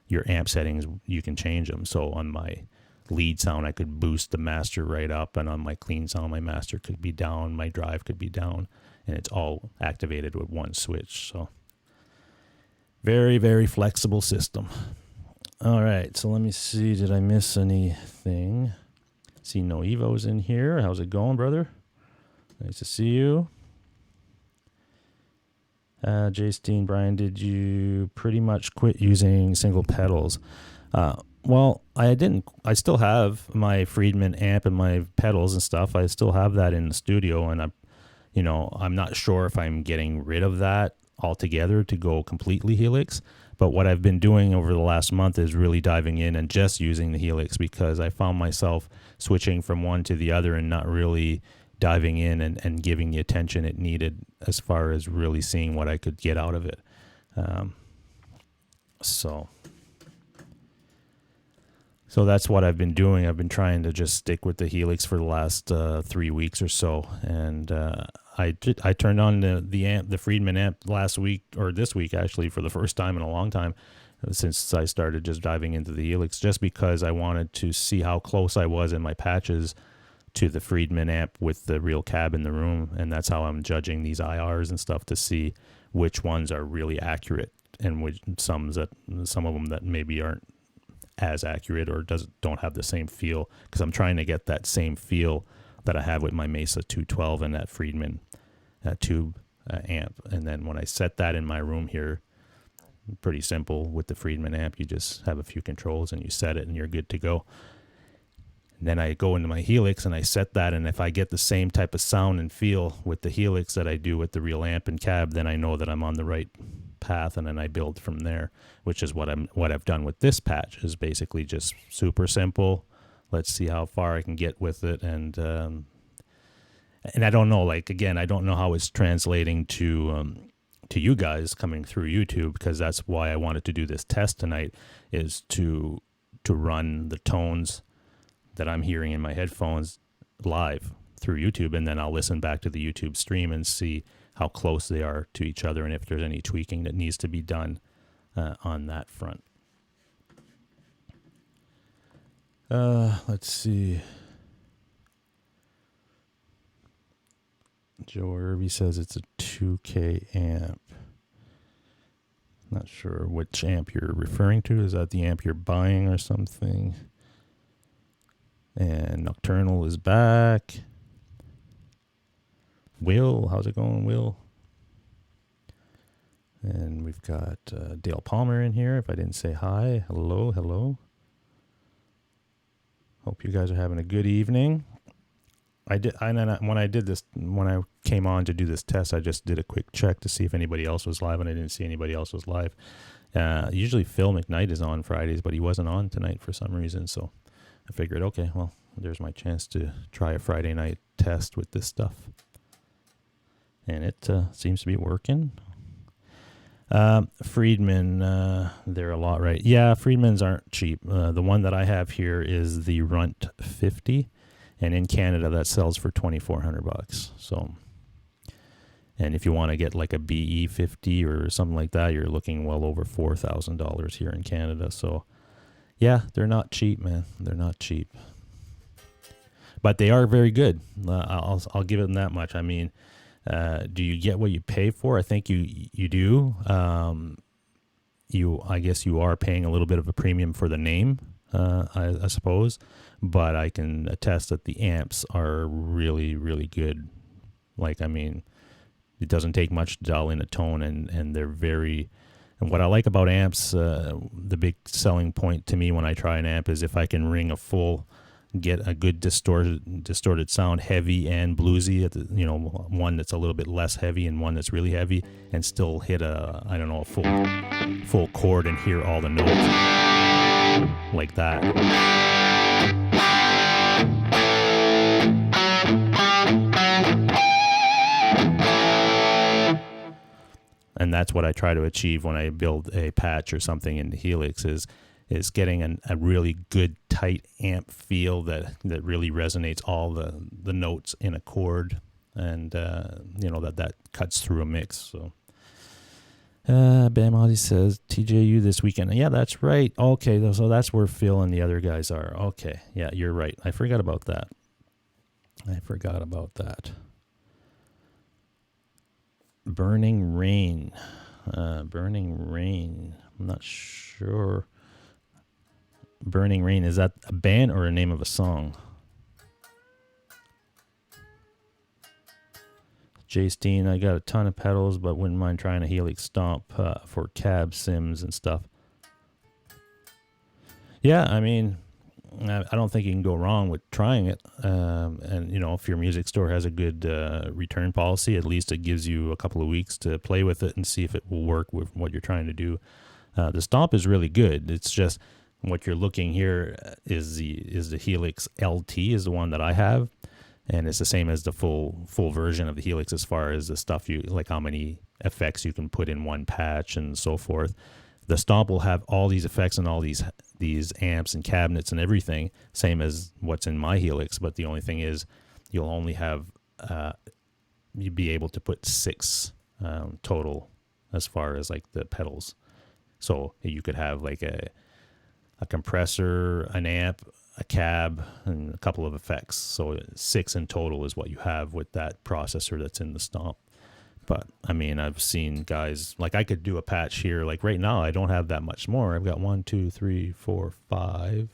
your amp settings, you can change them. So on my lead sound, I could boost the master right up, and on my clean sound, my master could be down, my drive could be down, and it's all activated with one switch. So very, very flexible system. All right, so let me see, did I miss anything? See no Evos in here. How's it going, brother? Nice to see you. Jay Steen, Brian, did you pretty much quit using single pedals? Well, I still have my Friedman amp and my pedals and stuff. I still have that in the studio, and I'm not sure if I'm getting rid of that altogether to go completely Helix. But what I've been doing over the last month is really diving in and just using the Helix, because I found myself switching from one to the other and not really diving in and giving the attention it needed as far as really seeing what I could get out of it. So that's what I've been doing. I've been trying to just stick with the Helix for the last 3 weeks or so, and I turned on the Friedman amp last week, or this week actually, for the first time in a long time since I started just diving into the Helix, just because I wanted to see how close I was in my patches to the Friedman amp with the real cab in the room, and that's how I'm judging these IRs and stuff, to see which ones are really accurate and which some of them that maybe aren't as accurate or don't have the same feel, because I'm trying to get that same feel that I have with my Mesa 212 and that Friedman tube amp. And then when I set that in my room here, pretty simple with the Friedman amp, you just have a few controls and you set it and you're good to go. And then I go into my Helix and I set that, and if I get the same type of sound and feel with the Helix that I do with the real amp and cab, then I know that I'm on the right path, and then I build from there, which is what I've done with this patch, is basically just super simple. Let's see how far I can get with it, and I don't know, like, again, I don't know how it's translating to you guys coming through YouTube, because that's why I wanted to do this test tonight, is to run the tones that I'm hearing in my headphones live through YouTube, and then I'll listen back to the YouTube stream and see how close they are to each other, and if there's any tweaking that needs to be done on that front. Let's see. Joe Irby says it's a 2K amp. Not sure which amp you're referring to. Is that the amp you're buying or something? And Nocturnal is back. Will, how's it going, Will? And we've got Dale Palmer in here. If I didn't say hi, hello. Hope you guys are having a good evening. When I came on to do this test, I just did a quick check to see if anybody else was live, and I didn't see anybody else was live. Usually Phil McKnight is on Fridays, but he wasn't on tonight for some reason, so I figured, okay, well, there's my chance to try a Friday night test with this stuff. And it seems to be working. Friedman, they're a lot, right? Yeah, Friedmans aren't cheap. The one that I have here is the Runt 50, and in Canada that sells for $2,400. So, and if you want to get like a BE 50 or something like that, you're looking well over $4,000 here in Canada. So, yeah, they're not cheap, man. They're not cheap, but they are very good. I'll give them that much. I mean, do you get what you pay for? I think you do. I guess you are paying a little bit of a premium for the name, I suppose, but I can attest that the amps are really, really good. Like, I mean, it doesn't take much to dial in a tone, and they're very, and what I like about amps, the big selling point to me when I try an amp is if I can get a good distorted sound, heavy and bluesy, one that's a little bit less heavy and one that's really heavy, and still hit a full chord and hear all the notes like that. And that's what I try to achieve when I build a patch or something in the Helix, is getting a really good tight amp feel that really resonates all the notes in a chord, and that cuts through a mix. So Bam Ozzy says TJU this weekend. Yeah, that's right. Okay, so that's where Phil and the other guys are. Okay, yeah, you're right. I forgot about that. Burning Rain. I'm not sure. Burning Rain, is that a band or a name of a song? Jay Steen, I got a ton of pedals, but wouldn't mind trying a Helix Stomp for cab sims and stuff. Yeah, I mean, I don't think you can go wrong with trying it. And if your music store has a good return policy, at least it gives you a couple of weeks to play with it and see if it will work with what you're trying to do. The Stomp is really good. It's just what you're looking here is the Helix LT is the one that I have, and it's the same as the full version of the Helix as far as the stuff you like, how many effects you can put in one patch and so forth. The Stomp will have all these effects and all these amps and cabinets and everything, same as what's in my Helix. But the only thing is, you'll only have you'd be able to put 6 total as far as like the pedals. So you could have like a compressor, an amp, a cab, and a couple of effects. So 6 in total is what you have with that processor that's in the Stomp. But I mean, I've seen guys like, I could do a patch here. Like right now, I don't have that much more. I've got 1, 2, 3, 4, 5.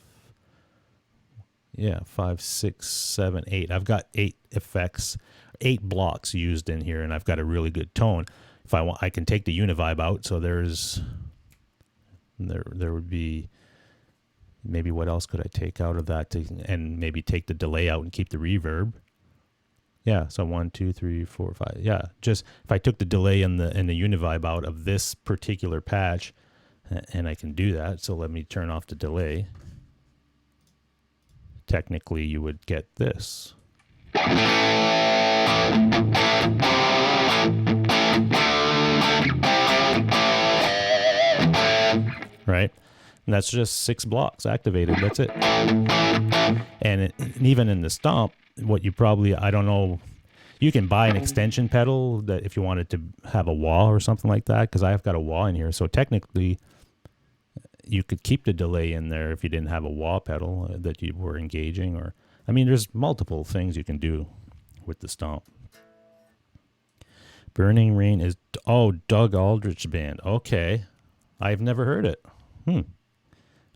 Yeah, 5, 6, 7, 8. I've got 8 effects, 8 blocks used in here, and I've got a really good tone. If I want, I can take the Univibe out. So there would be, maybe what else could I take out of that and maybe take the delay out and keep the reverb. Yeah, so 1, 2, 3, 4, 5. Yeah, just if I took the delay and the Univibe out of this particular patch, and I can do that. So let me turn off the delay. Technically, you would get this. Right? And that's just 6 blocks activated. That's it. And even in the Stomp, what you probably, I don't know, you can buy an extension pedal that if you wanted to have a wah or something like that, because I've got a wah in here. So technically, you could keep the delay in there if you didn't have a wah pedal that you were engaging. Or, I mean, there's multiple things you can do with the Stomp. Burning Rain is, Doug Aldrich Band. Okay. I've never heard it.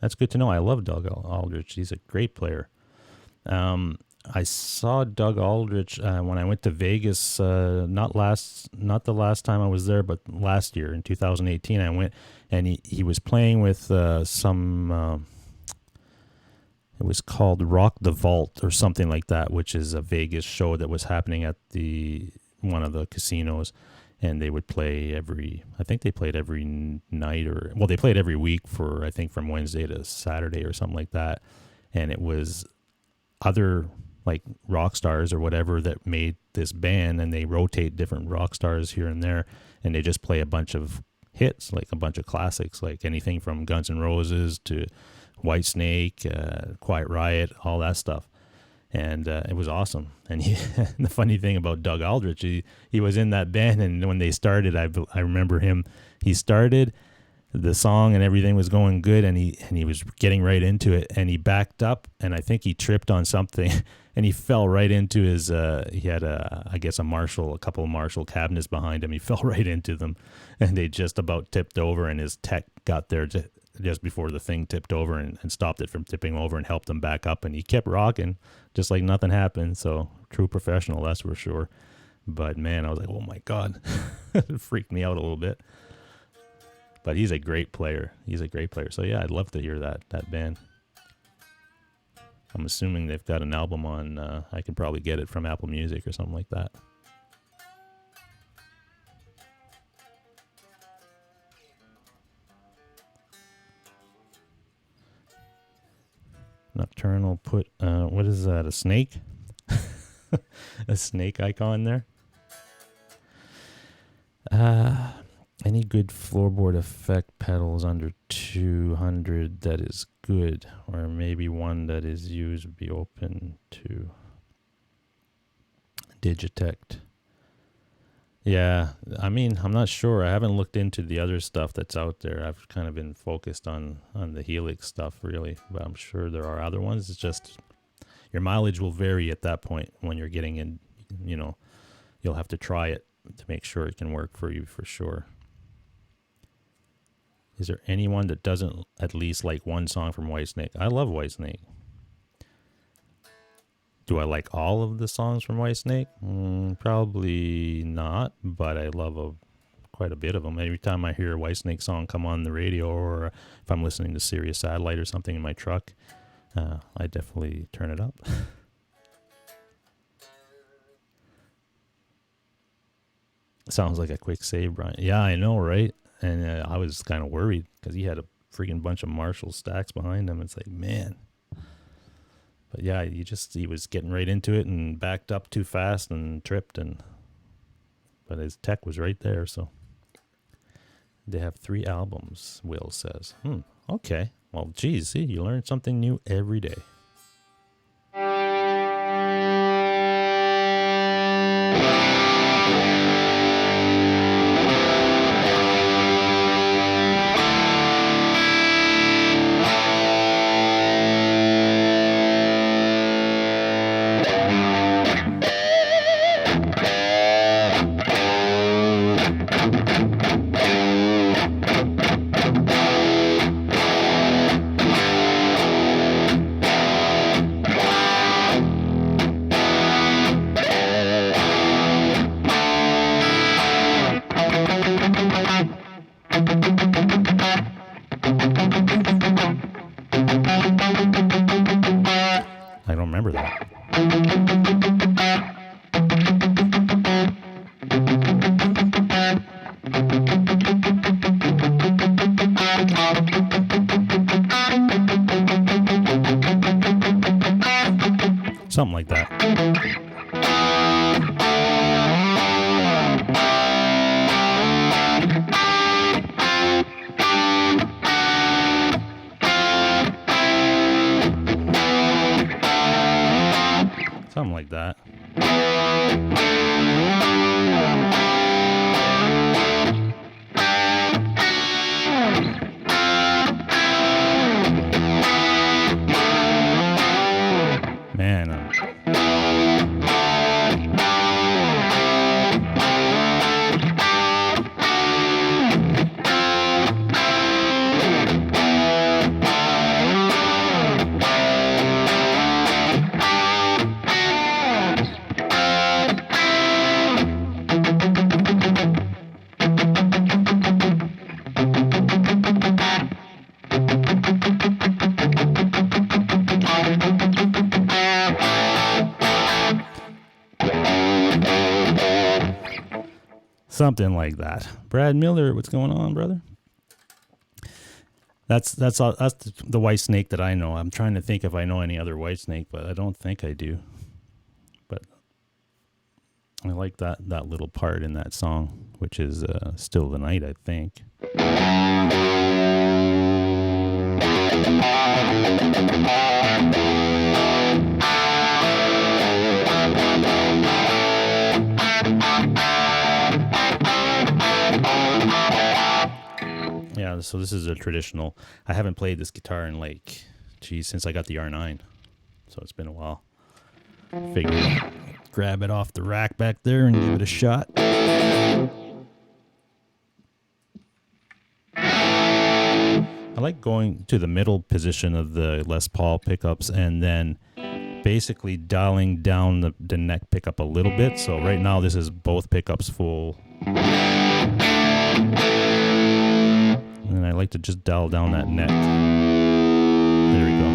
That's good to know. I love Doug Aldrich. He's a great player. I saw Doug Aldrich when I went to Vegas. Not the last time I was there, but last year in 2018, I went, and he was playing with some. It was called Rock the Vault or something like that, which is a Vegas show that was happening at one of the casinos. And they would play I think they played every night, they played every week for, I think, from Wednesday to Saturday or something like that. And it was other like rock stars or whatever that made this band, and they rotate different rock stars here and there, and they just play a bunch of hits, like a bunch of classics, like anything from Guns N' Roses to Whitesnake, Quiet Riot, all that stuff. And it was awesome. And the funny thing about Doug Aldrich, he was in that band, and when they started, I remember him. He started the song, and everything was going good, and he was getting right into it, and he backed up, and I think he tripped on something, and he fell right into his. He had a couple of Marshall cabinets behind him. He fell right into them, and they just about tipped over, and his tech got there just before the thing tipped over and stopped it from tipping over and helped him back up, and he kept rocking just like nothing happened. So true professional, that's for sure. But man, I was like, oh my God, it freaked me out a little bit. But he's a great player. So yeah, I'd love to hear that band. I'm assuming they've got an album on, I can probably get it from Apple Music or something like that. Nocturnal put, what is that, a snake? A snake icon there? Any good floorboard effect pedals under 200 that is good, or maybe one that is used would be open to Digitect. Yeah, I mean, I'm not sure. I haven't looked into the other stuff that's out there. I've kind of been focused on the Helix stuff, really, but I'm sure there are other ones. It's just your mileage will vary at that point when you're getting in, you'll have to try it to make sure it can work for you for sure. Is there anyone that doesn't at least like one song from Whitesnake? I love Whitesnake. Do I like all of the songs from Whitesnake? Probably not, but I love a quite a bit of them. Every time I hear a Whitesnake song come on the radio, or if I'm listening to Sirius Satellite or something in my truck, I definitely turn it up. Sounds like a quick save, Brian. Yeah, I know, right? And I was kind of worried because he had a freaking bunch of Marshall stacks behind him. It's like, man. But yeah, he was getting right into it and backed up too fast and tripped, but his tech was right there. So they have 3 albums, Will says. Okay. Well, geez, see, you learn something new every day. I don't remember that. Something like that. Something like that. Man, something like that. Brad Miller, what's going on, brother? That's the Whitesnake that I know. I'm trying to think if I know any other Whitesnake, but I don't think I do. But I like that little part in that song, which is Still the Night, I think. Yeah, so this is a traditional. I haven't played this guitar in since I got the R9. So it's been a while. Figured grab it off the rack back there and give it a shot. I like going to the middle position of the Les Paul pickups and then basically dialing down the neck pickup a little bit. So right now this is both pickups full. And I like to just dial down that neck. There we go.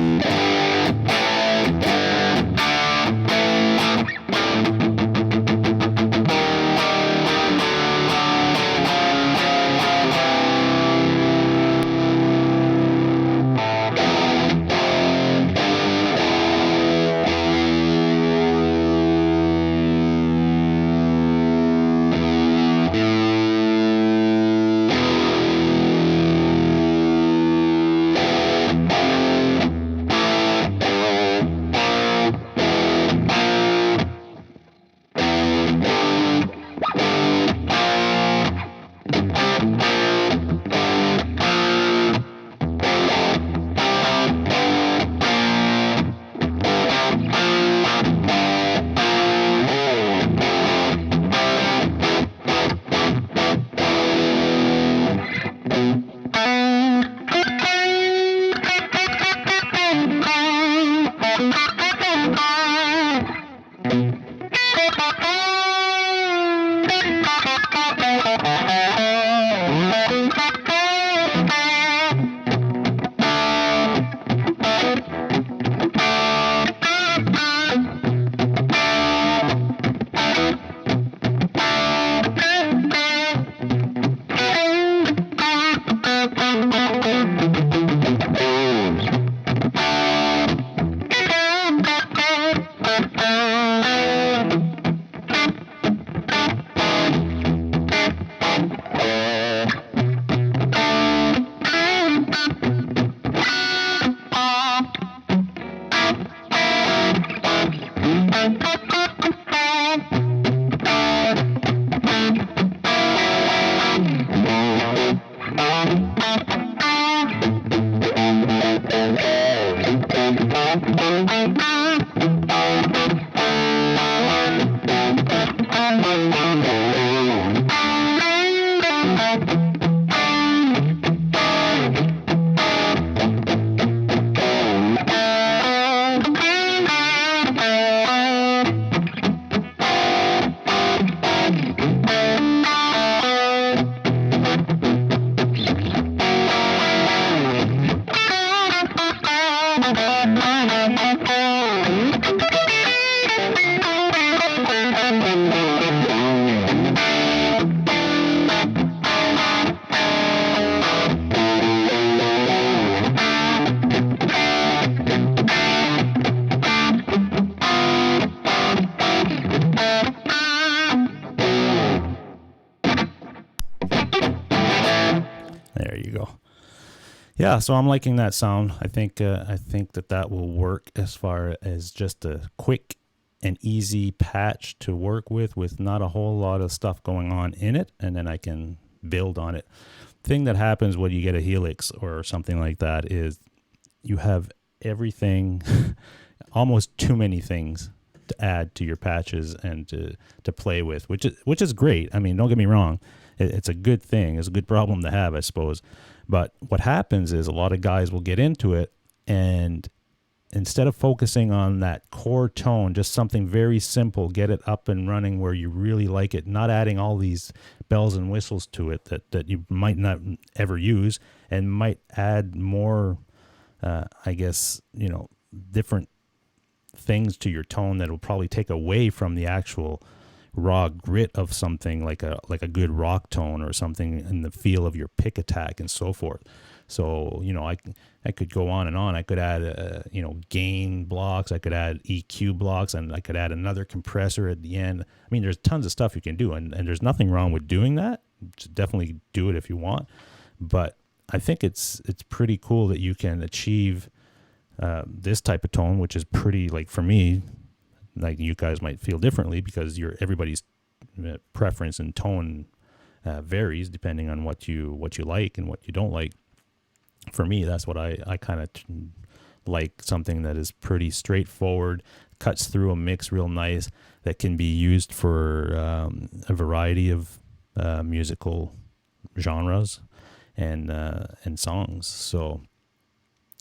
There you go. Yeah, so I'm liking that sound. I think that will work as far as just a quick and easy patch to work with not a whole lot of stuff going on in it, and then I can build on it. Thing that happens when you get a Helix or something like that is you have everything, almost too many things to add to your patches and to play with, which is great. I mean, don't get me wrong. It's a good thing. It's a good problem to have, I suppose. But what happens is a lot of guys will get into it, and instead of focusing on that core tone, just something very simple, get it up and running where you really like it, not adding all these bells and whistles to it that you might not ever use, and might add more, I guess, different things to your tone that will probably take away from the actual raw grit of something like a good rock tone or something in the feel of your pick attack and so forth. So, I could go on and on. I could add, gain blocks. I could add EQ blocks, and I could add another compressor at the end. I mean, there's tons of stuff you can do, and there's nothing wrong with doing that. Just definitely do it if you want. But I think it's pretty cool that you can achieve this type of tone, which is pretty, like, for me, like, you guys might feel differently because everybody's preference and tone varies depending on what you like and what you don't like. For me, that's what I kind of like, something that is pretty straightforward, cuts through a mix real nice, that can be used for a variety of musical genres and songs. So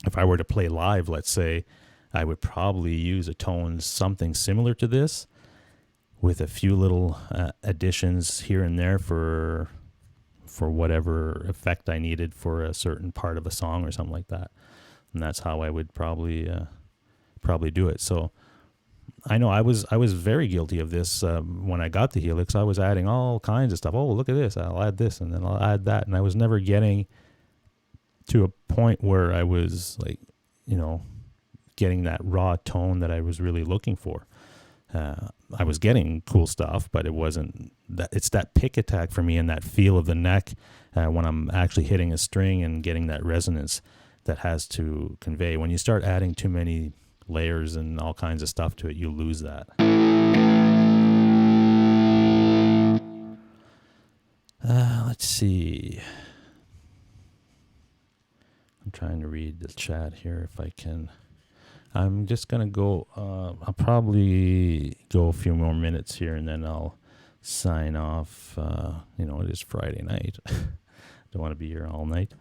if I were to play live, let's say, I would probably use a tone something similar to this with a few little additions here and there for whatever effect I needed for a certain part of a song or something like that. And that's how I would probably do it. So I know I was very guilty of this when I got the Helix. I was adding all kinds of stuff. Oh, look at this. I'll add this, and then I'll add that. And I was never getting to a point where I was like, getting that raw tone that I was really looking for. I was getting cool stuff, but it wasn't that. It's that pick attack for me and that feel of the neck when I'm actually hitting a string and getting that resonance that has to convey. When you start adding too many layers and all kinds of stuff to it, you lose that. Let's see. I'm trying to read the chat here if I can. I'm just going to go, I'll probably go a few more minutes here and then I'll sign off. It is Friday night. Don't want to be here all night.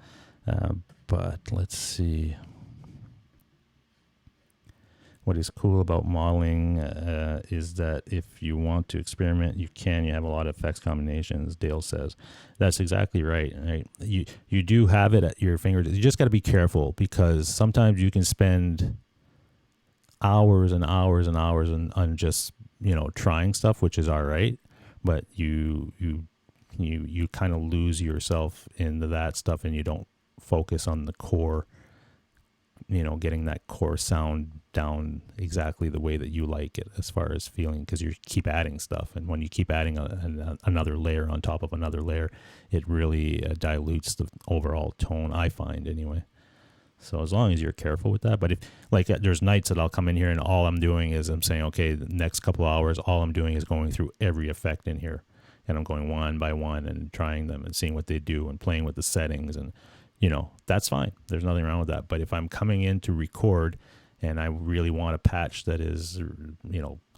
But let's see. What is cool about modeling is that if you want to experiment, you can. You have a lot of effects combinations, Dale says. That's exactly right. You do have it at your fingertips. You just got to be careful because sometimes you can spend hours and hours and hours on just trying stuff, which is all right, but you kind of lose yourself into that stuff and you don't focus on the core, getting that core sound down exactly the way that you like it as far as feeling, because you keep adding stuff. And when you keep adding another layer on top of another layer, it really dilutes the overall tone, I find anyway. So as long as you're careful with that. But if there's nights that I'll come in here and all I'm doing is I'm saying, okay, the next couple of hours, all I'm doing is going through every effect in here. And I'm going one by one and trying them and seeing what they do and playing with the settings. And, that's fine. There's nothing wrong with that. But if I'm coming in to record and I really want a patch that is,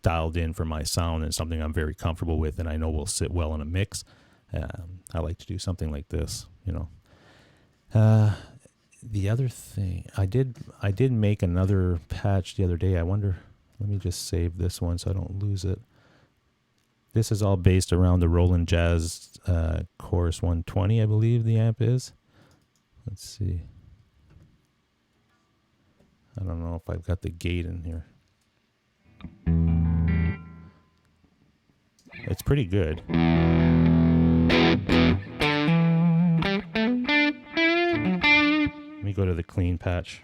dialed in for my sound and something I'm very comfortable with and I know will sit well in a mix, I like to do something like this, The other thing, I did make another patch the other day. I wonder, let me just save this one so I don't lose it. This is all based around the Roland Jazz Chorus 120, I believe the amp is. Let's see. I don't know if I've got the gate in here. It's pretty good. Let me go to the clean patch.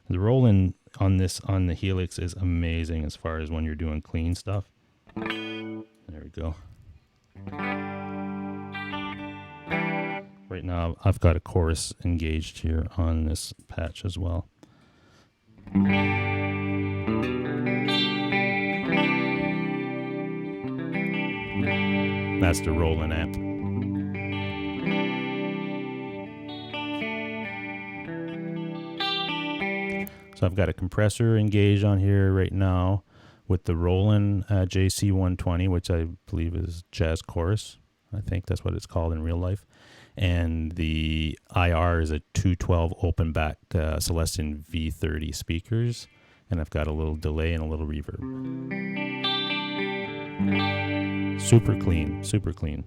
The Roland on the Helix is amazing as far as when you're doing clean stuff. There we go. Right now I've got a chorus engaged here on this patch as well. That's the Roland amp. So I've got a compressor engaged on here right now with the Roland JC120, which I believe is Jazz Chorus. I think that's what it's called in real life. And the IR is a 212 open back Celestion V30 speakers. And I've got a little delay and a little reverb. Super clean, super clean.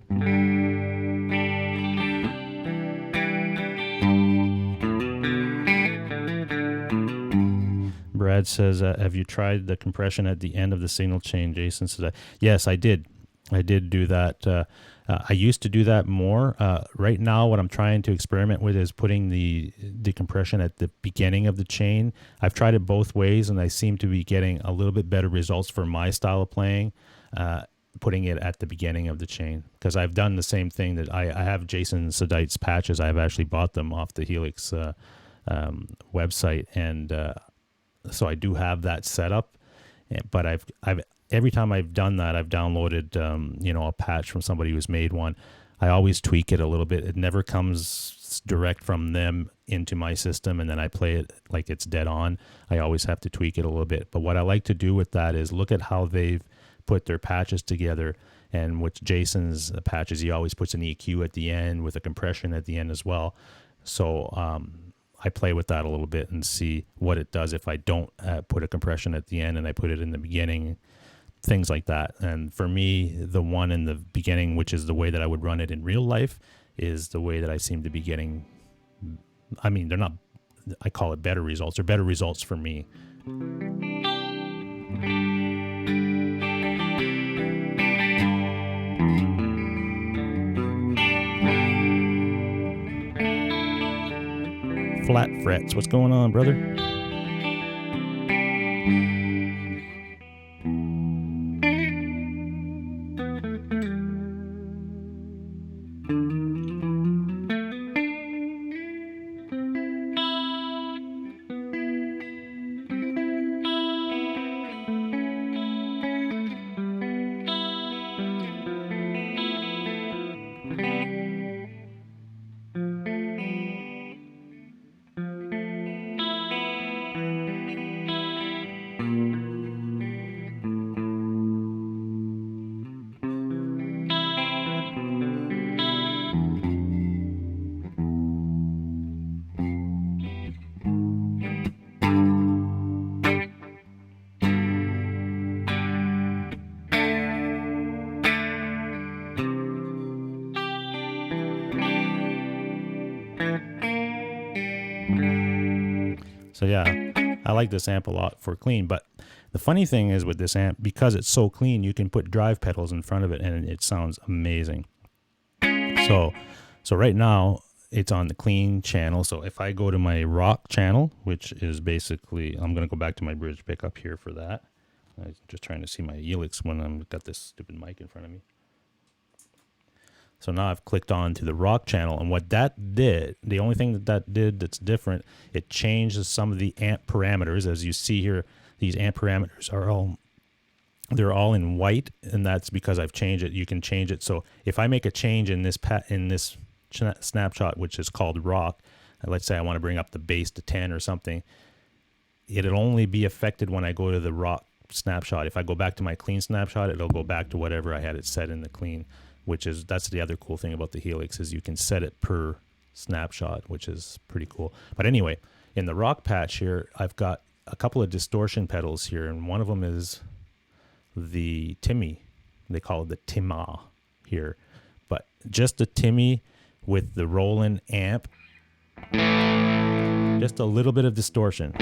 Brad says, have you tried the compression at the end of the signal chain? Jason says, yes, I did. I did do that. I used to do that more. Right now, what I'm trying to experiment with is putting the compression at the beginning of the chain. I've tried it both ways, and I seem to be getting a little bit better results for my style of playing, putting it at the beginning of the chain. Because I've done the same thing that I have Jason Sedite's patches. I've actually bought them off the Helix website, and so I do have that set up. But I've every time I've done that, I've downloaded, a patch from somebody who's made one. I always tweak it a little bit. It never comes direct from them into my system, and then I play it like it's dead on. I always have to tweak it a little bit. But what I like to do with that is look at how they've put their patches together. And with Jason's patches, he always puts an EQ at the end with a compression at the end as well. So I play with that a little bit and see what it does if I don't put a compression at the end and I put it in the beginning. Things like that. And for me, the one in the beginning, which is the way that I would run it in real life, is the way that I seem to be getting. I mean, they're not, I call it better results. They're better results for me. Flat frets. What's going on, brother? So yeah, I like this amp a lot for clean. But the funny thing is with this amp, because it's so clean, you can put drive pedals in front of it and it sounds amazing. So right now, it's on the clean channel. So if I go to my rock channel, which is basically, I'm going to go back to my bridge pickup here for that. I'm just trying to see my Helix when I've got this stupid mic in front of me. So now I've clicked on to the rock channel, and what that did, the only thing that did that's different, it changes some of the amp parameters. As you see here, these amp parameters are they're all in white, and that's because I've changed it. You can change it. So if I make a change in this snapshot, which is called rock, let's say I want to bring up the bass to 10 or something, it'll only be affected when I go to the rock snapshot. If I go back to my clean snapshot, it'll go back to whatever I had it set in the clean, that's the other cool thing about the Helix, is you can set it per snapshot, which is pretty cool. But anyway, in the rock patch here, I've got a couple of distortion pedals here, and one of them is the Timmy. They call it the Timma here, but just a Timmy with the Roland amp, just a little bit of distortion,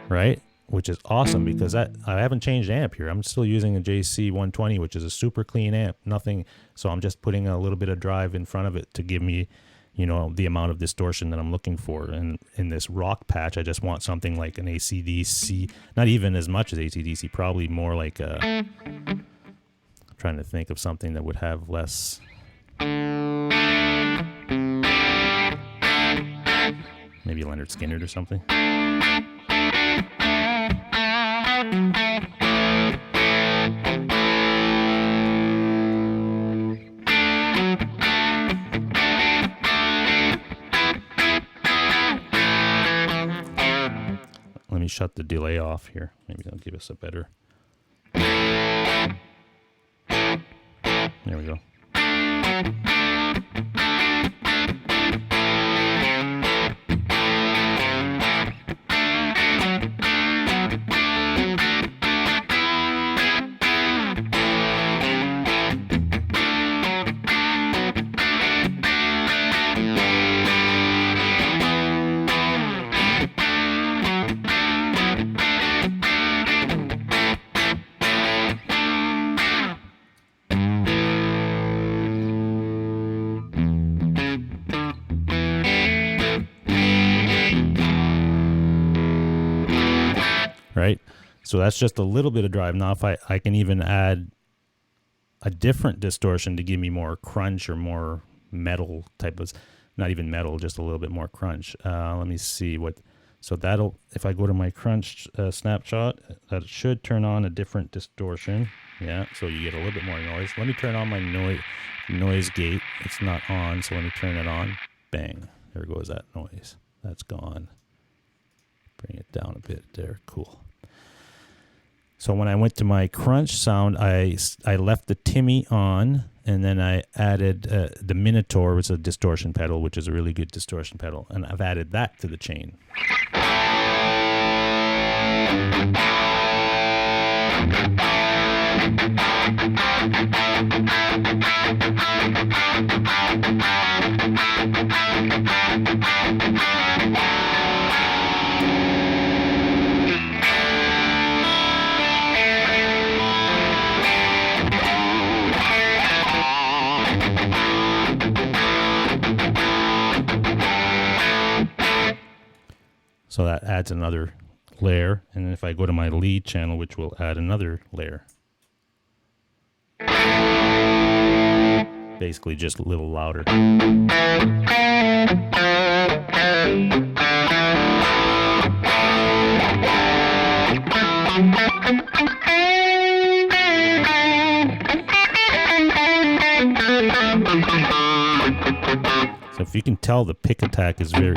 right? Which is awesome, because I haven't changed amp here. I'm still using a JC 120, which is a super clean amp, nothing. So I'm just putting a little bit of drive in front of it to give me, you know, the amount of distortion that I'm looking for. And in this rock patch, I just want something like an AC/DC, not even as much as AC/DC, probably more like I'm trying to think of something that would have less. Maybe Leonard Skinner or something. Let me shut the delay off here. Maybe that'll give us a better. There we go. Right? So that's just a little bit of drive. Now if I can even add a different distortion to give me more crunch or more metal type of, not even metal, just a little bit more crunch. Let me see what, so that'll, if I go to my crunch snapshot, that should turn on a different distortion. Yeah, so you get a little bit more noise. Let me turn on my noise gate. It's not on, so let me turn it on. Bang, there goes that noise. That's gone. Bring it down a bit there, cool. So when I went to my crunch sound, I left the Timmy on, and then I added the Minotaur, which is a distortion pedal, which is a really good distortion pedal, and I've added that to the chain. So that adds another layer, and then if I go to my lead channel, which will add another layer. Basically just a little louder. So if you can tell, the pick attack is very,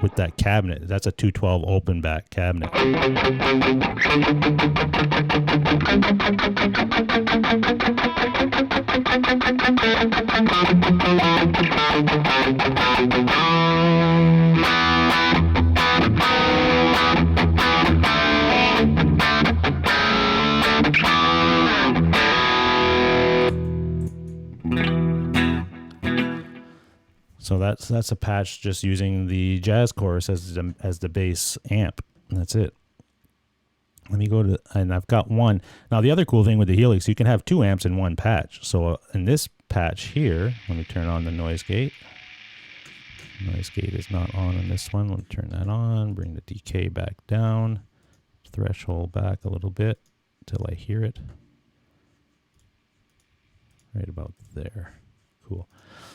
with that cabinet, that's a 212 open back cabinet. So that's a patch just using the jazz chorus as the bass amp. And that's it. Let me go to, and I've got one. Now, the other cool thing with the Helix, you can have 2 amps in one patch. So in this patch here, let me turn on the noise gate. Noise gate is not on this one. Let me turn that on, bring the decay back down, threshold back a little bit till I hear it. Right about there. Cool.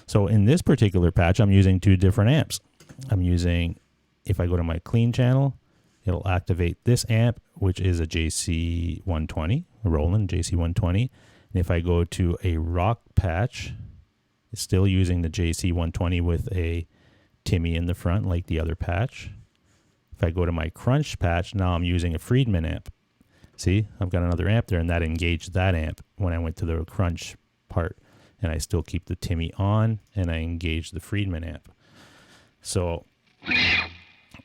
So in this particular patch, I'm using 2 different amps. I'm using, if I go to my clean channel, it'll activate this amp, which is a JC120, a Roland JC120. And if I go to a rock patch, it's still using the JC120 with a Timmy in the front like the other patch. If I go to my crunch patch, now I'm using a Friedman amp. See, I've got another amp there, and that engaged that amp when I went to the crunch part. And I still keep the Timmy on, and I engage the Friedman amp. So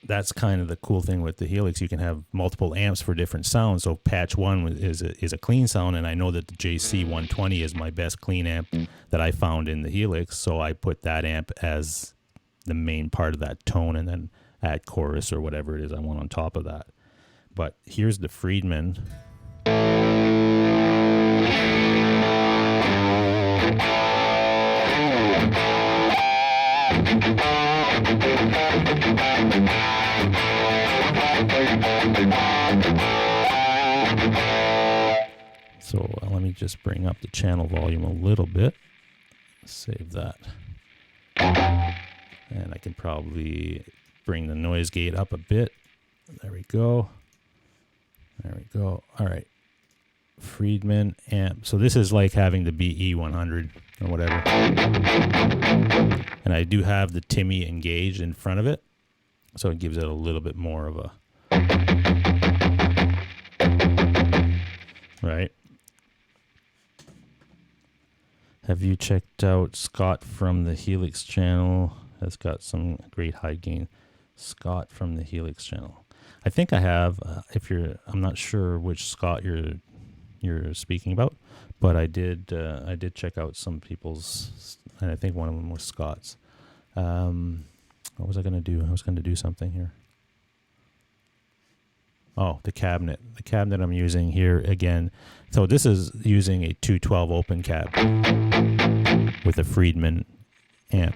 that's kind of the cool thing with the Helix. You can have multiple amps for different sounds. So patch 1 is a clean sound, and I know that the JC120 is my best clean amp that I found in the Helix. So I put that amp as the main part of that tone, and then add chorus or whatever it is I want on top of that. But here's the Friedman. So let me just bring up the channel volume a little bit. Save that. And I can probably bring the noise gate up a bit. There we go. There we go. All right. Friedman amp. So this is like having the BE100 or whatever. And I do have the Timmy engaged in front of it. So it gives it a little bit more of a... Right. Have you checked out Scott from the Helix channel? Has got some great high gain. Scott from the Helix channel. I think I have. I'm not sure which Scott you're speaking about, but I did check out some people's, and I think one of them was Scott's. What was I going to do? I was going to do something here. Oh, the cabinet. The cabinet I'm using here again. So this is using a 212 open cab with a Friedman amp.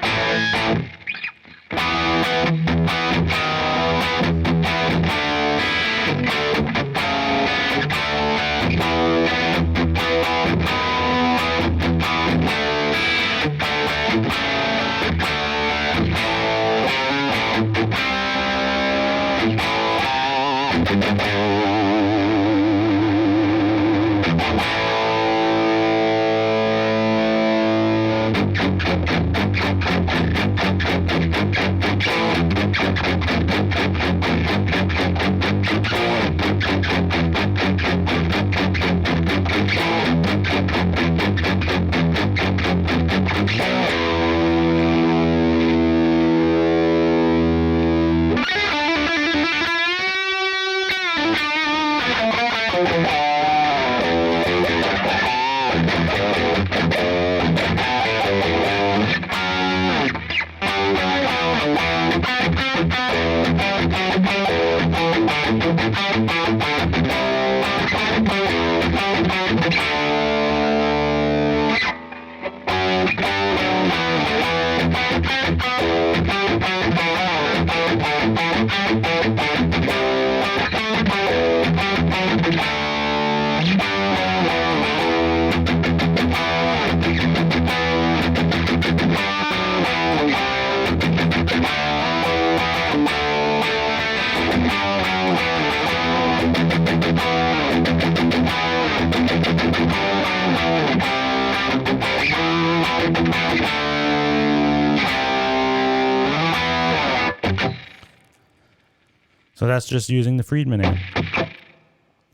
So that's just using the Friedman amp.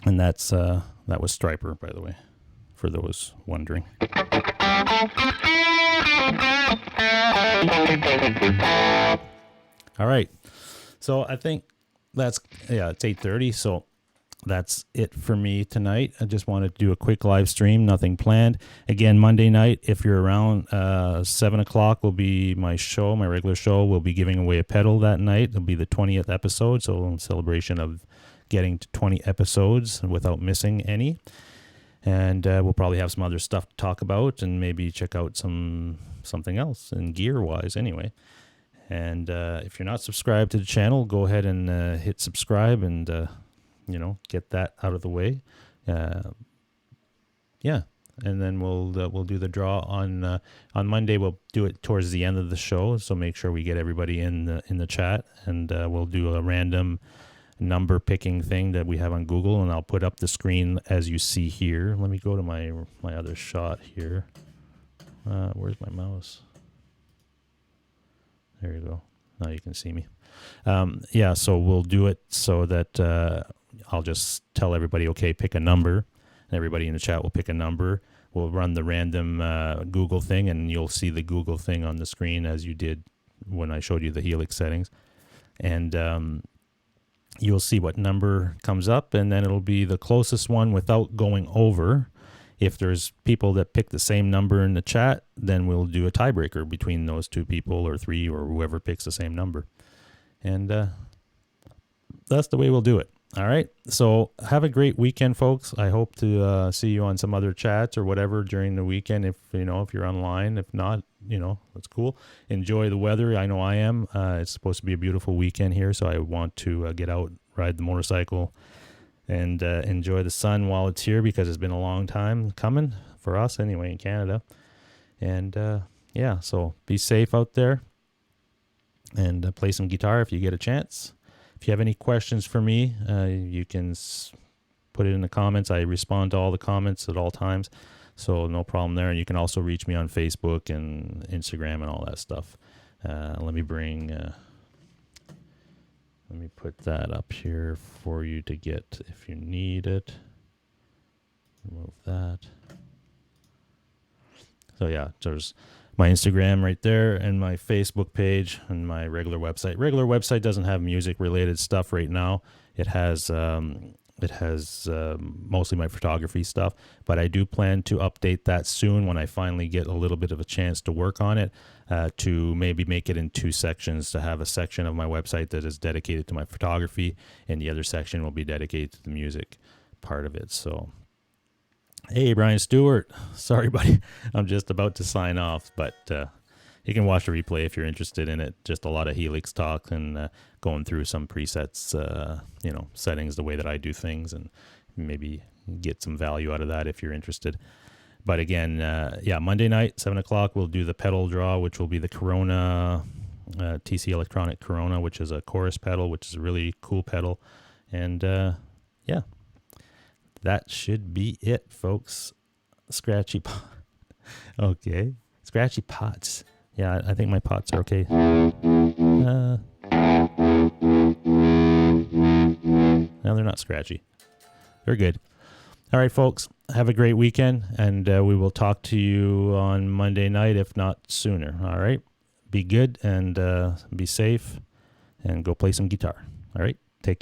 And that's that was Striper, by the way, for those wondering. All right. So I think that's, it's 8:30. So that's it for me tonight. I just wanted to do a quick live stream, nothing planned. Again, Monday night, if you're around, 7 o'clock will be my show, my regular show. We'll be giving away a pedal that night. It'll be the 20th episode, so in celebration of getting to 20 episodes without missing any. And we'll probably have some other stuff to talk about, and maybe check out something else and gear-wise anyway. And if you're not subscribed to the channel, go ahead and hit subscribe and, get that out of the way. And then we'll do the draw on Monday. We'll do it towards the end of the show, so make sure we get everybody in the chat, and we'll do a random number picking thing that we have on Google, and I'll put up the screen as you see here. Let me go to my other shot here. Where's my mouse? There you go. Now you can see me. So we'll do it so that I'll just tell everybody, okay, pick a number. And everybody in the chat will pick a number. We'll run the random Google thing, and you'll see the Google thing on the screen as you did when I showed you the Helix settings. And you'll see what number comes up, and then it'll be the closest one without going over. If there's people that pick the same number in the chat, then we'll do a tiebreaker between those two people, or three, or whoever picks the same number. And that's the way we'll do it. All right. So have a great weekend, folks. I hope to see you on some other chats or whatever during the weekend. If you're online, if not, that's cool. Enjoy the weather. I know I am. It's supposed to be a beautiful weekend here, so I want to get out, ride the motorcycle, and enjoy the sun while it's here, because it's been a long time coming for us anyway in Canada. And so be safe out there, and play some guitar if you get a chance. If you have any questions for me, you can put it in the comments. I respond to all the comments at all times, so no problem there. And you can also reach me on Facebook and Instagram and all that stuff. Let me put that up here for you to get if you need it. Remove that. So yeah, there's my Instagram right there, and my Facebook page, and my regular website. Regular website doesn't have music related stuff right now. It has mostly my photography stuff, but I do plan to update that soon when I finally get a little bit of a chance to work on it, to maybe make it in two sections, to have a section of my website that is dedicated to my photography, and the other section will be dedicated to the music part of it. So hey, Brian Stewart. Sorry, buddy. I'm just about to sign off, but you can watch the replay if you're interested in it. Just a lot of Helix talk and going through some presets, settings, the way that I do things, and maybe get some value out of that if you're interested. But again, Monday night, 7 o'clock, we'll do the pedal draw, which will be the Corona, TC Electronic Corona, which is a chorus pedal, which is a really cool pedal. And that should be it, folks. Scratchy okay. Scratchy pots. Yeah, I think my pots are okay. No, they're not scratchy. They're good. All right, folks. Have a great weekend, and we will talk to you on Monday night, if not sooner. All right? Be good, and be safe, and go play some guitar. All right? Take care.